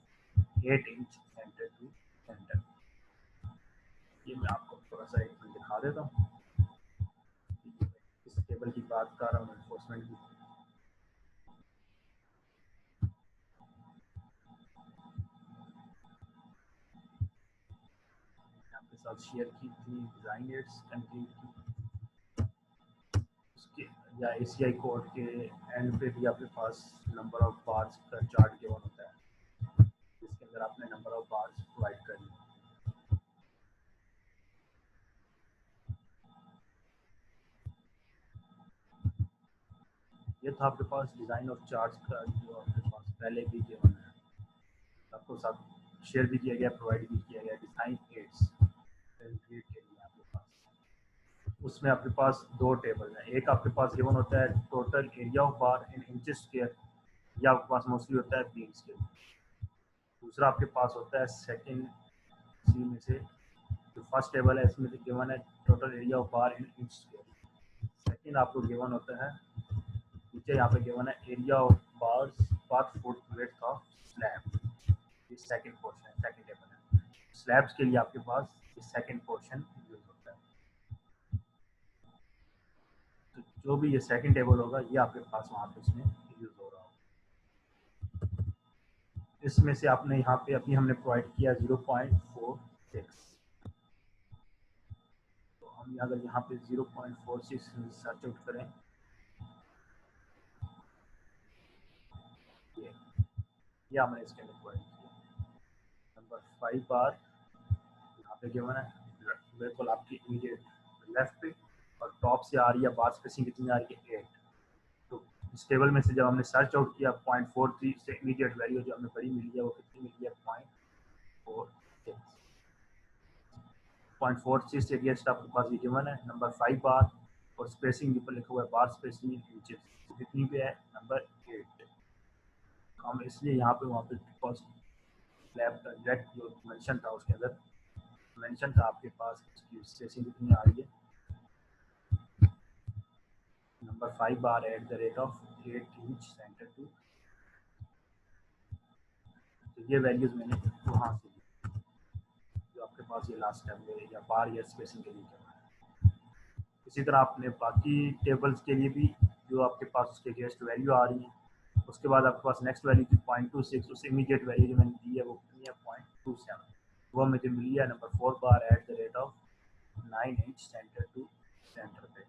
8 inch centre to centre. ये मैं आपको थोड़ा सा एक मिनट दिखा देता हूँ, इस टेबल की बात कर रहा हूँ एनफोर्समेंट की। आपके साथ शेयर की थी डिज़ाइन एड्स कंप्लीट की, उसके या एसीआई कोड के एंड पे भी आपके पास नंबर ऑफ बार्स का चार्ट गिवन होता है, जिसके अंदर आपने नंबर ऑफ बार्स प्रोवाइड करनी है। ये था आपके पास डिज़ाइन ऑफ चार्ट्स का जो आपके पास पहले भी गिवन है, आपको साथ शेयर भी किया गया, प्रोवाइड भी किया गया डिज़ाइन एड्स कंप्लीट के लिए आपके पास। उसमें आपके पास दो टेबल हैं, एक आपके पास गिवन होता है total area of bar in inches square, या आपके पास मोस्टली होता है बीम स्क्वायर। दूसरा आपके पास होता है सेकंड सी में से, जो फर्स्ट टेबल है इसमें गिवन है total area of bar in inch square. Second आपको गिवन होता है नीचे यहाँ पे गिवन है एरिया ऑफ बार्स पर फुट विड्थ ऑफ स्लैब। ये सेकंड पोर्शन है, सेकंड टेबल है। स्लैब्स के लिए आपके पास ये सेकंड पोर्शन यूज होता है। तो जो भी ये सेकंड टेबल होगा ये आपके पास वहाँ पे इसमें यूज हो रहा होगा। इसमें से आपने यहाँ पे अभी हमने प्रोवाइड किया 0.46, तो हम अगर यहाँ पे 0.46 सर्च आउट करें, ये हमने इसके अंदर प्रोवाइड किया। नंबर 5 बार यहाँ पे गिवन है बिल्कुल आपकी इमीडिएट लेफ्ट पे, और टॉप से आ रही है बार स्पेसिंग कितनी आ रही है 8। तो इस टेबल में से जब हमने सर्च आउट किया 0.43 से इमीडिएट वैल्यू जो हमें बड़ी मिली है वो कितनी मिली है 0.46। 0.46 से अगेंस्ट आपके पास ये गिवन है नंबर 5 बार, और स्पेसिंग ऊपर लिखा हुआ है बार स्पेसिंग इंचेस कितनी पे है नंबर 8। हम इसलिए यहाँ पे वहाँ पे स्लैब का डायरेक्ट जो मेंशन था उसके अंदर मेंशन था आपके पास इसकी स्पेसिंग कितनी आ रही है number 5 bar at the rate of 8 inch centre to. तो ये वैल्यूज मैंने वहाँ से ली जो आपके पास ये लास्ट टाइम में या बार या स्पेसिंग के लिए करना है। इसी तरह आपने बाकी टेबल्स के लिए भी जो आपके पास उसके अगेंस्ट वैल्यू आ रही है, उसके बाद आपके पास नेक्स्ट वैल्यू थी 0.26, उससे इमीडिएट वैल्यू जो मैंने दी है वो कितनी है 0.27, वो मुझे मिली है number 4 bar at the rate of 9 inch centre to centre पे।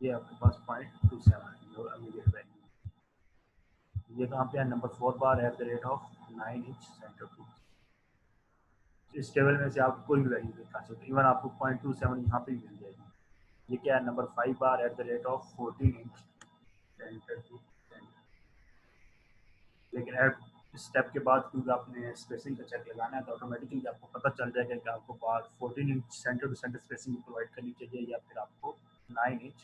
ये आपके पास 0.27 जो इमीडिएट वैल्यू, ये कहाँ पे है number 4 bar at the rate of 9 inch centre to. इस टेबल में से आप कोई भी वैल्यू दिखा सकते, इवन आपको 0.27 यहाँ पे भी मिल जाएगी। ये क्या है number 5 bar at the rate of 14 inch centre to centre. लेकिन इस स्टेप के बाद क्योंकि आपने स्पेसिंग का चेक लगाना है तो ऑटोमेटिकली आपको पता चल जाएगा कि आपको बाहर 14 inch centre to centre spacing provide करनी चाहिए या फिर आपको 9 inch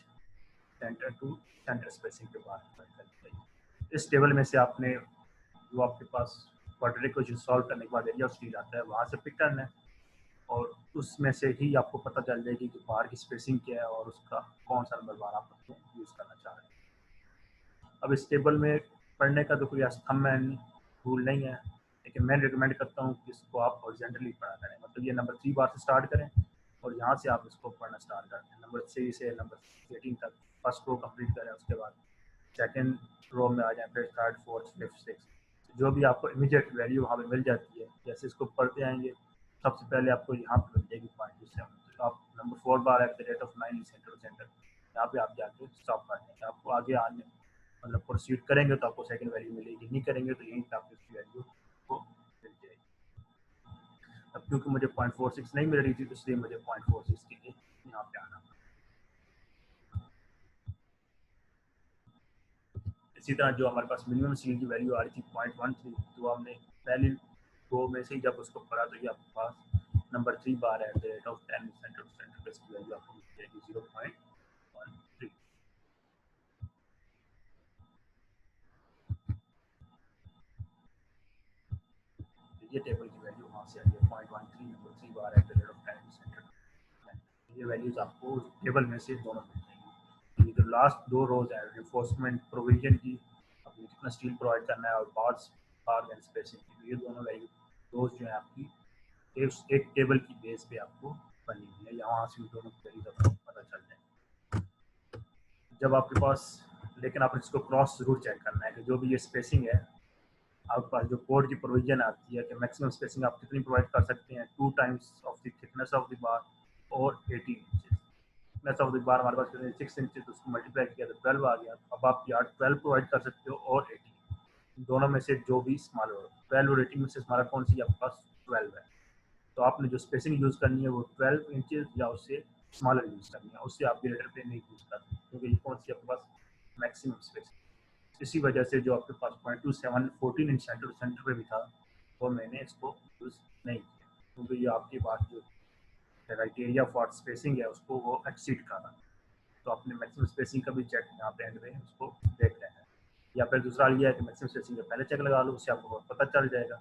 centre to centre spacing के बाद प्रोवाइड करनी चाहिए। इस टेबल में से आपने जो आपके पास क्वाड्रेटिक क्वेश्चन सॉल्व करने के बाद एरिया ऑफ स्टील आता है वहाँ से पिक करना है और उसमें से ही आपको पता चल जाएगी कि बाहर की स्पेसिंग क्या है और उसका कौन सा नंबर बार आप यूज़ करना चाह रहे हैं। अब इस टेबल में पढ़ने का तो कोई थंब रूल नहीं है, लेकिन मैं रिकमेंड करता हूँ कि इसको आप हॉरिजॉन्टली पढ़ा करें, मतलब ये नंबर 3 बार से स्टार्ट करें और यहाँ से आप इसको पढ़ना स्टार्ट करते हैं नंबर 3 से नंबर 18 तक फर्स्ट रो कंप्लीट करें, उसके बाद सेकेंड रो में आ जाए, फिर थर्ड फोर्थ फिफ्थ सिक्स जो भी आपको इमीडिएट वैल्यू वहाँ पे मिल जाती है। जैसे इसको पढ़ते आएंगे सबसे पहले आपको यहाँ पर मिल जाएगी पॉइंट जिससे तो आप number 4 bar at the rate of 9 centre to centre यहाँ पे आप जाके स्टॉप कर देंगे। आपको आगे आने मतलब प्रोसीड करेंगे तो आपको सेकंड वैल्यू मिलेगी, नहीं करेंगे तो यहीं पे आपको इसकी वैल्यू को मिल जाएगी। अब क्योंकि मुझे 0.46 नहीं मिल रही थी तो इसलिए मुझे 0.46 के लिए यहाँ पे आना। इसी तरह जो हमारे पास मिनिमम सील की वैल्यू आ रही थी 0.13 तो हमने पहली दो में से ही जब उसको पढ़ा तो ये आपके पास number 3 bar at the rate of 10 centre to centre की वैल्यू आपको मिल जाएगी 0.13। ये टेबल की वैल्यू वहाँ से आई है 0.13 number 3 bar at the rate of 10 centre. ये वैल्यूज आपको टेबल में से दोनों मिल जाएंगी। जो लास्ट दो रोज है रिफोर्समेंट प्रोविजन की, आपने कितना स्टील प्रोवाइड करना है और बार्स बार एंड स्पेसिंग की, ये दोनों वैल्यू रोज जो है आपकी एक टेबल की बेस पे आपको बनी हुई है, यहाँ से दोनों वैल्यूज आपको पता चल जाए। जब आपके पास लेकिन आप इसको क्रॉस जरूर चेक करना है कि जो भी ये स्पेसिंग है आपके पास जो कोड की प्रोविजन आती है कि मैक्सिमम स्पेसिंग आप कितनी प्रोवाइड कर सकते हैं 2 times of the thickness of the bar और 18 inches. Thickness of the bar हमारे पास 6 इंचेस तो उसको मल्टीप्लाई किया तो 12 आ गया। अब आप यहाँ 12 प्रोवाइड कर सकते हो और 18 दोनों में से जो भी स्मॉलर हो। 12 और 18 में से स्मॉलर कौन सी आपके पास 12 है, तो आपने जो स्पेसिंग यूज़ करनी है वो 12 इंचेस या उससे स्मॉलर यूज़ करनी है, उससे आप ग्रेटर पे नहीं यूज़ करते क्योंकि ये कौन सी आपके पास मैक्सिमम स्पेस। इसी वजह से जो आपके पास 0.27 14 इंच सेंटर सेंटर पे भी था वो मैंने इसको यूज़ नहीं किया क्योंकि ये आपके पास जो क्राइटेरिया फॉर स्पेसिंग है उसको वो एक्सीड कर रहा है। तो आपने मैक्सिमम स्पेसिंग का भी चेक यहाँ पे एंड में उसको देख लेना है। या फिर दूसरा ये है कि मैक्सिमम स्पेसिंग का पहले चेक लगा लो, उससे आपको पता चल जाएगा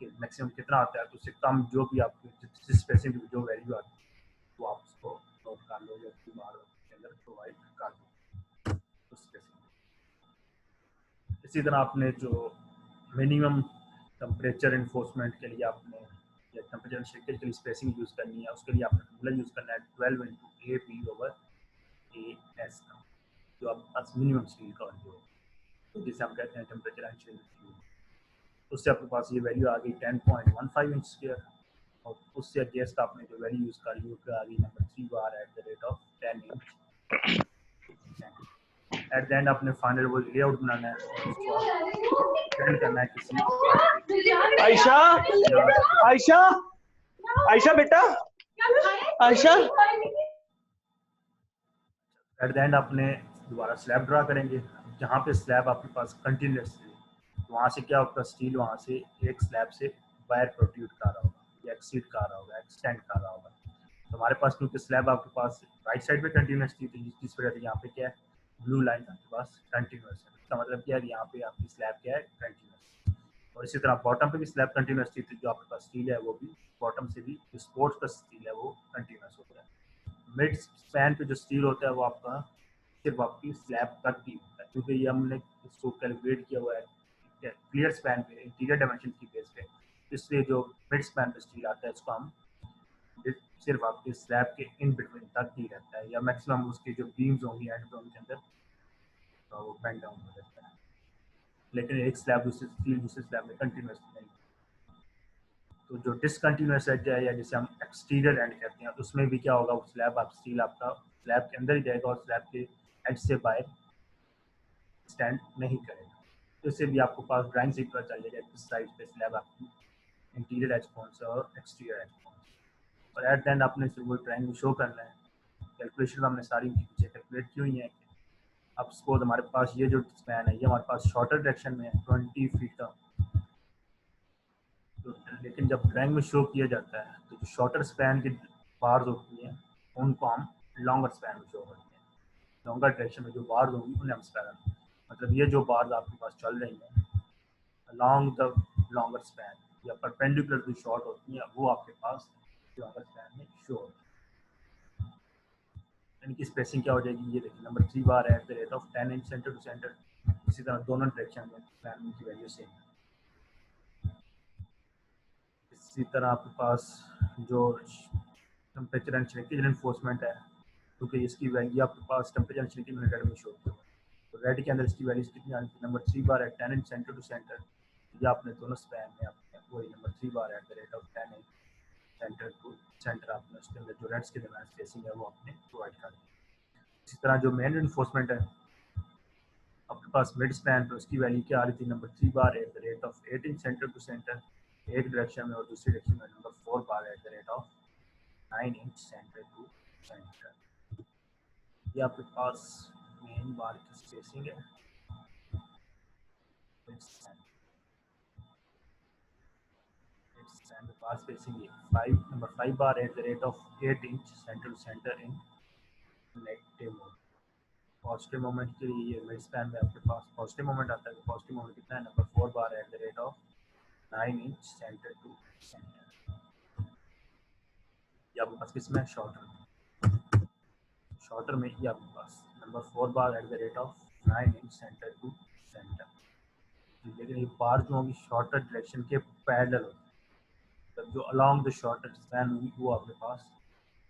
कि मैक्सिमम कितना आता है, तो उससे कम जो भी आपकी जिस स्पेसिंग की जो वैल्यू आती है वो आप उसको नोट कर लो या उसकी बार के अंदर प्रोवाइड कर दो उस स्पेसिंग। इसी तरह आपने जो मिनिमम टेम्परेचर इन्फोर्समेंट के लिए आपने या टेम्परेचर शेकेज के लिए स्पेसिंग यूज़ करनी है, उसके लिए आपने फॉर्मूला यूज़ करना है 12 into A P over A S का, जो आपके पास मिनिमम स्टील का जो तो जिसे हम कहते हैं टेम्परेचर एंड चिल फ्लूइड। उससे आपके पास ये वैल्यू आ गई 10.15 इंच स्क्वायर और उससे अगेंस्ट आपने जो वैल्यू यूज़ कर ली वो आ गई number 3 bar at the rate of 10 inch. At the end आपने फाइनल वो लेआउट बनाना है और उसको आप सेंड करना है किसी आयशा आयशा आयशा बेटा आयशा। एट द एंड आपने दोबारा स्लैब ड्रा करेंगे जहाँ पे स्लैब आपके पास कंटिन्यूस है, वहाँ से क्या होगा स्टील वहाँ से एक स्लैब से वायर प्रोट्यूट कर रहा होगा या एक्सीड कर रहा होगा एक्सटेंड कर रहा होगा। तो हमारे पास क्योंकि स्लैब आपके पास राइट साइड पे कंटिन्यूस थी तो जिस वजह से यहाँ पे क्या है ब्लू लाइन आपके पास कंटिन्यूस है, इसका मतलब क्या है यहाँ पे आपकी स्लैब क्या है कंटिन्यूस। और इसी तरह बॉटम पे भी स्लैब कंटिन्यूस थी तो जो आपके पास स्टील है वो भी बॉटम से भी जो स्पोर्ट्स का स्टील है वो कंटिन्यूस होता है। मिड स्पैन पे जो स्टील होता है वो आपका सिर्फ आपकी स्लैब तक ही होता है क्योंकि ये हमने इसको कैलकुलेट किया हुआ है क्लियर स्पैन पे इंटीरियर डायमेंशन की बेस पे, इसलिए जो मिड स्पैन पे स्टील आता है इसको हम सिर्फ आपके स्लैब के इन बिटवीन तक ही रहता है या मैक्सिमम उसकी जो बीम्स होंगी एंड पे उनके अंदर तो वो बेंड डाउन हो जाता है, लेकिन एक स्लैब दूसरे स्लैब में कंटिन्यूस नहीं। तो जो डिसकंटिन्यूस एज है या जिसे हम एक्सटीरियर एंड कहते हैं उसमें भी क्या होगा, वो स्लैब आप स्टील आपका स्लैब के अंदर ही जाएगा और स्लैब के एज से बाहर स्टैंड नहीं करेगा। तो इससे भी आपको पास ड्राइंग से पता चल जाएगा किस साइड पे स्लैब आपकी इंटीरियर एज कौन सा और एक्सटीरियर एज कौन सा। और एट द एंड आपने सिर्फ वो ड्राइंग शो करना है। कैलकुलेशन हमने सारी पीछे कैलकुलेट की हुई है। अब सपोज हमारे पास ये जो स्पैन है ये हमारे पास शॉर्टर डायरेक्शन में है 20 फीट का, तो लेकिन जब ड्राइंग में शो किया जाता है तो जो शॉर्टर स्पैन की बार्स होती हैं उनको हम लॉन्गर स्पैन में शो करते हैं। लॉन्गर डायरेक्शन में जो बार्स होंगी उन्हें हम स्पैन, मतलब ये जो बार्स आपके पास चल रही हैं along the longer span या perpendicular जो शॉर्ट होती हैं वो आपके पास लॉन्गर स्पैन में शो होती है। इनकी स्पेसिंग क्या हो जाएगी, ये देखिए number 3 bar at the rate of 10 inch centre to centre. इसी तरह दोनों डायरेक्शन में स्पैन की वैल्यू सेम है। इसी तरह आपके पास जो टेम्परेचर एंड श्रिंकेज एनफोर्समेंट है, क्योंकि इसकी वैल्यू आपके पास टेम्परेचर एंड श्रिंकेज यूनिट में शो होती है, तो रेड के अंदर इसकी वैल्यू कितनी आनी थी, number 3 bar at 10 inch centre to centre. या आपने दोनों स्पैन में आपने वही number 3 bar at the rate of 10 inch centre to centre आपने उसके अंदर जो रेड्स के दरमियान स्पेसिंग है वो आपने प्रोवाइड कर दी। इसी तरह जो मेन एनफोर्समेंट है आपके पास मिड स्पैन पे उसकी वैल्यू क्या आ रही थी, number 3 bar at the rate of 8 inch centre to centre एक डायरेक्शन में, और दूसरी डायरेक्शन में number 4 bar at the rate of 9 inch centre to centre. ये आपके पास मेन बार की स्पेसिंग है। बार स्पेसिंग है 5 bar at the rate of 8 inch centre to centre in negative mode. Positive moment के लिए ये मिड स्पैन में आपके पास पॉजिटिव मोमेंट आता है। पॉजिटिव मोमेंट कितना है, number 4 bar at the rate of 9 inch centre to centre. ये आपके पास किसमें शॉर्टर में ये आपके पास number 4 bar at the rate of 9 inch centre to centre. लेकिन ये बार जो होगी शॉर्टर डायरेक्शन के पैरेलल होती है, तब जो अलॉन्ग द शॉर्टर स्पैन होगी वो आपके पास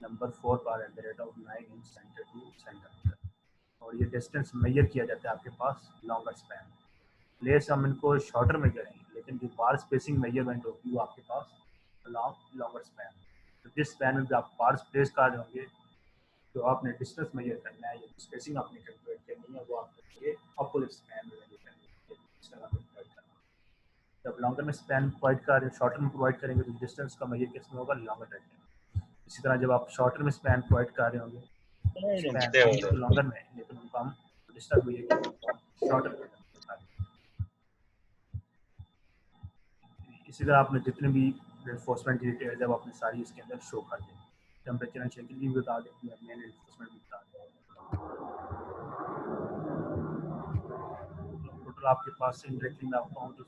number 4 bar at the rate of 9 inch centre to centre. और ये डिस्टेंस मेजर किया जाता है आपके पास लॉन्गर स्पैन। प्लेस हम इनको शॉर्टर में करेंगे, लेकिन जो बार स्पेसिंग मेजरमेंट होगी वो आपके पास अलॉन्ग लॉन्गर स्पैन। तो जिस स्पैन में आप बार्स प्लेस कर रहे होंगे जो आपने डिस्टेंस मेजर करना है या स्पेसिंग आपने कैलकुलेट करनी है वो आपके अपोजिट स्पैन में मेजर करनी है। जब लॉन्गर में स्पैन प्रोवाइड कर रहे हैं शॉर्टर में प्रोवाइड करेंगे तो डिस्टेंस का मेजर किस में होगा, लॉन्गर डायरेक्शन। इसी तरह जब आप शॉर्टर में स्पैन प्रोवाइड कर रहे होंगे स्पैन तो लॉन्गर में, लेकिन उनका हम डिस्टेंस मेजर शॉर्टर में। इसी तरह आपने जितने भी एनफोर्समेंट की डिटेल्स है वो आपने सारी इसके अंदर शो कर दी। टेम्परेचर एंड शेकिंग भी बता देती है, मेन एनफोर्समेंट भी बता देती है। टोटल आपके पास इंडायरेक्टली मैं आपको तो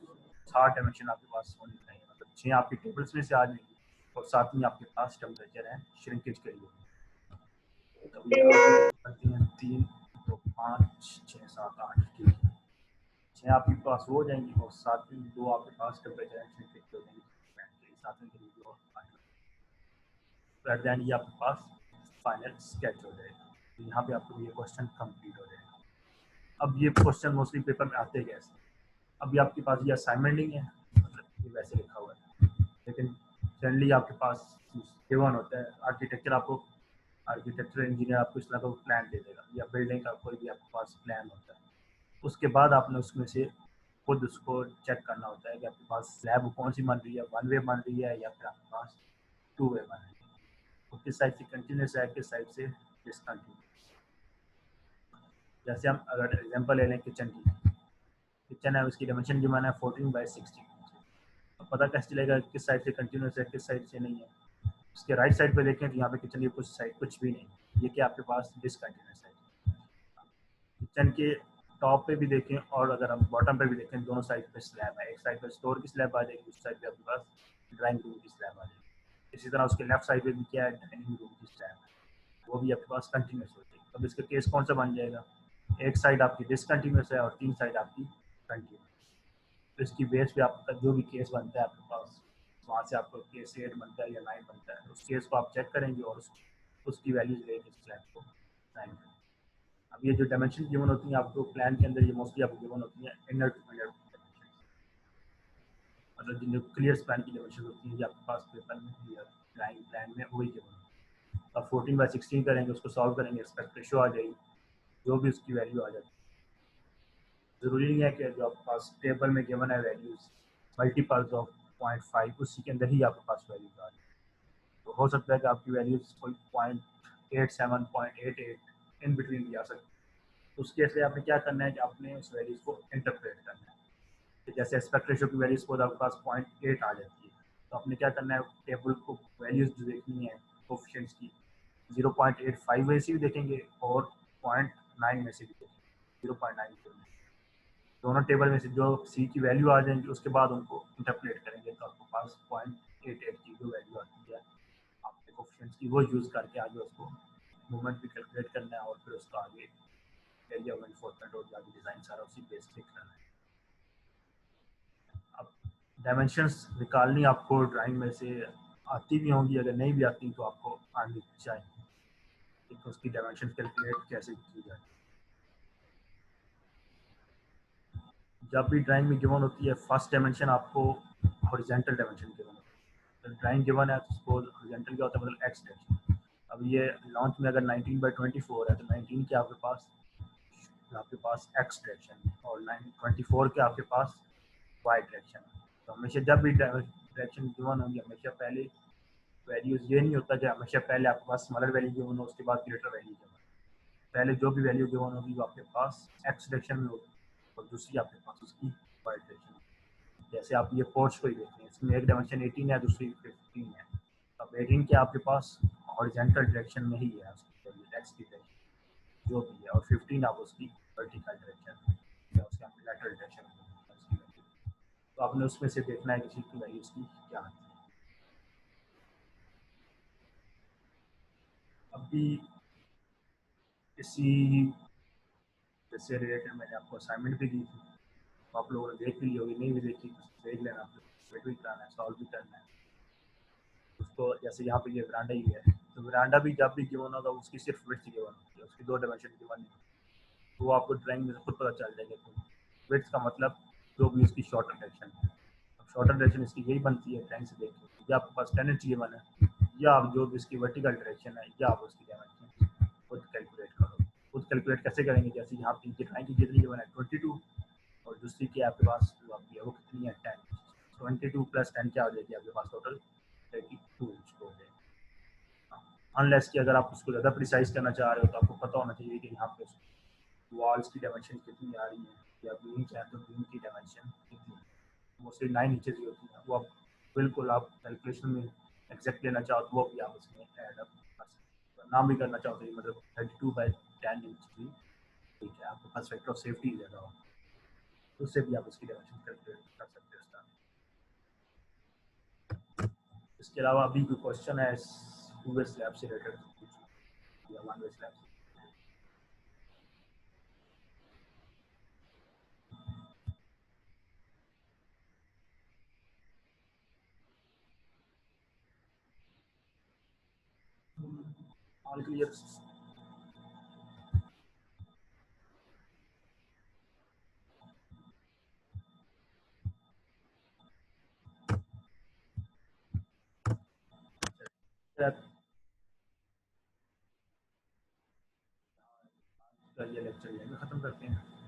60 डायमेंशन आपके पास होनी चाहिए, मतलब 6 आपकी टेबल्स में से आ जाएंगी और 7 में आपके पास टेम्परेचर है श्रिंकेज के लिए। करती हैं 3 तो 5 6 7 8 ठीक है, 6 आपके पास हो जाएंगी और 7 में 2 आपके पास टेम्परेचर एंड श्रिंकेज हो जाएंगी। 7 के लिए और तो एट द एंड ये आपके पास फाइनल स्केच हो जाएगा। तो यहाँ पे आपको ये क्वेश्चन कंप्लीट हो जाएगा। अब ये क्वेश्चन मोस्टली पेपर में आते कैसे, अभी आपके पास ये असाइनमेंट नहीं है, मतलब ये वैसे लिखा हुआ है, लेकिन जनरली आपके पास गिवन होता है आर्किटेक्चर, आपको आर्किटेक्चर इंजीनियर आपको इस तरह का प्लान दे देगा या बिल्डिंग का कोई भी आपके पास प्लान होता है। उसके बाद आपने उसमें से खुद उसको चेक करना होता है कि आपके पास स्लैब कौन सी बन रही है, 1 वे बन रही है या फिर आपके पास 2 वे बन रही है, किस साइड से कंटिन्यूस है किस साइड से डिसकंटिन्यूस। जैसे हम अगर एग्जांपल ले लें किचन की, किचन है उसकी डायमेंशन गिवन है 14/16। अब पता कैसे चलेगा किस साइड से कंटिन्यूस है किस साइड से नहीं है। उसके राइट साइड पे देखें तो यहाँ पे किचन की कुछ साइड कुछ भी नहीं, ये क्या आपके पास डिसकंटिन्यूस है। किचन के टॉप पे भी देखें और अगर हम बॉटम पे भी देखें दोनों साइड पे स्लैब है, एक साइड पे स्टोर की स्लैब आ जाएगी, दूसरी साइड पे आपके पास ड्राइंग रूम की स्लैब आ जाएगी। इसी तरह उसके लेफ्ट साइड पे भी क्या है, डाइनिंग रूम की स्लैब है, वो भी आपके पास कंटिन्यूस होती है। अब इसका केस कौन सा बन जाएगा, एक साइड आपकी डिसकंटिन्यूस है और 3 साइड आपकी कंटिन्यूस। तो इसकी बेस पे आपका जो भी केस बनता है आपके पास, वहाँ से आपको केस 8 बनता है या 9 बनता है, उस केस को आप चेक करेंगे और उसकी वैल्यूज लेके स्लैब को साइन करेंगे। अब ये जो डायमेंशन गिवन होती हैं आपको प्लान के अंदर, ये मोस्टली आपको गिवन होती हैं इनर टू इनर डायमेंशन, मतलब जिन क्लियर स्पैन की डायमेंशन होती है ये आपके पास पेपर में या ड्राइंग प्लान में वही गिवन होती है। अब 14/16 करेंगे, उसको सॉल्व करेंगे, एस्पेक्ट रेशियो आ जाएगी, जो भी उसकी वैल्यू आ जाती है। ज़रूरी नहीं है कि जो आपके पास टेबल में गिवन है वैल्यूज मल्टीपल्स ऑफ 0.5 उसी के अंदर ही आपके पास वैल्यूज आ जाए। तो हो सकता है कि आपकी वैल्यूज कोई 0.87 0.88 इन बिटवीन भी आ सकती है। तो उस केस में आपने क्या करना है कि आपने उस वैल्यूज को इंटरप्रेट करना है। तो जैसे एस्पेक्ट रेशियो की वैल्यूज को आपके पास 0.8 आ जाती है, तो आपने क्या करना है, टेबल को वैल्यूज जो देखनी है कोफिशिएंट्स की 0.85 में से भी देखेंगे और 0.9 में से भी देखेंगे। 0.9 दोनों टेबल में से जो सी की वैल्यू आ जाएंगी उसके बाद उनको इंटरप्रेट करेंगे तो आपके पास 0.88 की जो वैल्यू आती है आपके कोफिशिएंट्स की, वो यूज़ करके आगे उसको मूवमेंट भी कैलकुलेट करना है और फिर उसका आगे एरिया ऑफ एनफोर्समेंट और आगे डिज़ाइन सारा उसी बेस पे करना है। अब डायमेंशंस निकालनी आपको ड्राइंग में से आती भी होंगी, अगर नहीं भी आती तो आपको आनी चाहिए कि उसकी डायमेंशन कैलकुलेट कैसे की जाए। जब भी ड्राइंग में गिवन होती है फर्स्ट डायमेंशन आपको हॉरिजॉन्टल डायमेंशन गिवन होती है। ड्राइंग गिवन है तो सपोज हॉरिजॉन्टल क्या होता है, मतलब एक्स डायरेक्शन। अब ये लॉन्च में अगर 19/24 है तो 19 के आपके पास एक्स डायरेक्शन है और 24 के आपके पास वाई डायरेक्शन है। तो हमेशा जब भी डायरेक्शन गिवन होंगी हमेशा पहले वैल्यूज, ये नहीं होता कि हमेशा पहले आपके पास स्मॉलर वैल्यू गिवन हो उसके बाद ग्रेटर वैल्यू गिवन। पहले जो भी वैल्यू गिवन होगी वो आपके पास एक्स डायरेक्शन में होगी और दूसरी आपके पास उसकी वाई डायरेक्शन। जैसे आप ये पोर्च को ही देखते हैं, इसमें एक डायमेंशन 18 है दूसरी 15 है। अब 18 के आपके पास हॉरिजॉन्टल डायरेक्शन में ही है उसकी एक्स की डायरेक्शन जो भी है, और 15 आप उसकी वर्टिकल डायरेक्शन या उसके आप लैटरल डायरेक्शन में। तो आपने उसमें से देखना है किसी की वैल्यू उसकी क्या आती है। अभी किसी जैसे रिलेटेड मैंने आपको असाइनमेंट भी दी थी, तो आप लोगों ने देख भी ली होगी, नहीं भी देखी तो देख लेना, आप लोग भी कराना है, सॉल्व भी करना है उसको। जैसे यहाँ पे ये वरांडा ही है, तो वरांडा भी जब भी गिवन होगा उसकी सिर्फ विड्थ गिवन होती है, उसकी 2 डायमेंशन गिवन नहीं होती। तो वो आपको ड्राइंग में खुद पता चल जाएगा कि विड्थ का मतलब जो भी उसकी शॉर्टर डायरेक्शन है। अब शॉर्टर डायरेक्शन इसकी यही बनती है ड्राइंग से देख के, या आपके पास 10 इंच गिवन है या आप जो भी इसकी वर्टिकल डायरेक्शन है या आप उसकी डायमेंशन खुद कैलकुलेट करो। खुद कैलकुलेट कैसे करेंगे, जैसे यहाँ पे ड्राइंग की जितनी गिवन है 22 और दूसरी की आपके पास जो आपकी है वो कितनी है 10। 22 + 10 क्या हो जाएगी आपके पास टोटल 32 इंच हो जाएगी। अनलेस कि अगर आप उसको ज़्यादा प्रिसाइज करना चाह रहे हो तो आपको पता होना चाहिए कि यहाँ पे वॉल्स की डायमेंशन कितनी आ रही है या बीम है तो बीम की डायमेंशन कितनी है। मोस्टली 9 इंचेस ही होती है, वो आप बिल्कुल आप कैलकुलेशन में एग्जैक्ट लेना चाहो तो वो भी आप उसमें ऐड अप कर सकते हो। नाम भी करना चाहो तो मतलब 32/10 इंच भी ठीक है, आपके पास फैक्टर ऑफ सेफ्टी ज़्यादा हो तो उससे भी आप उसकी डायमेंशन कैलकुलेट कर सकते हो। इसके अलावा अभी कोई क्वेश्चन है टू वे स्लैब से रिलेटेड या वन वे स्लैब से? All clear? ये लेक्चर यहीं खत्म करते हैं।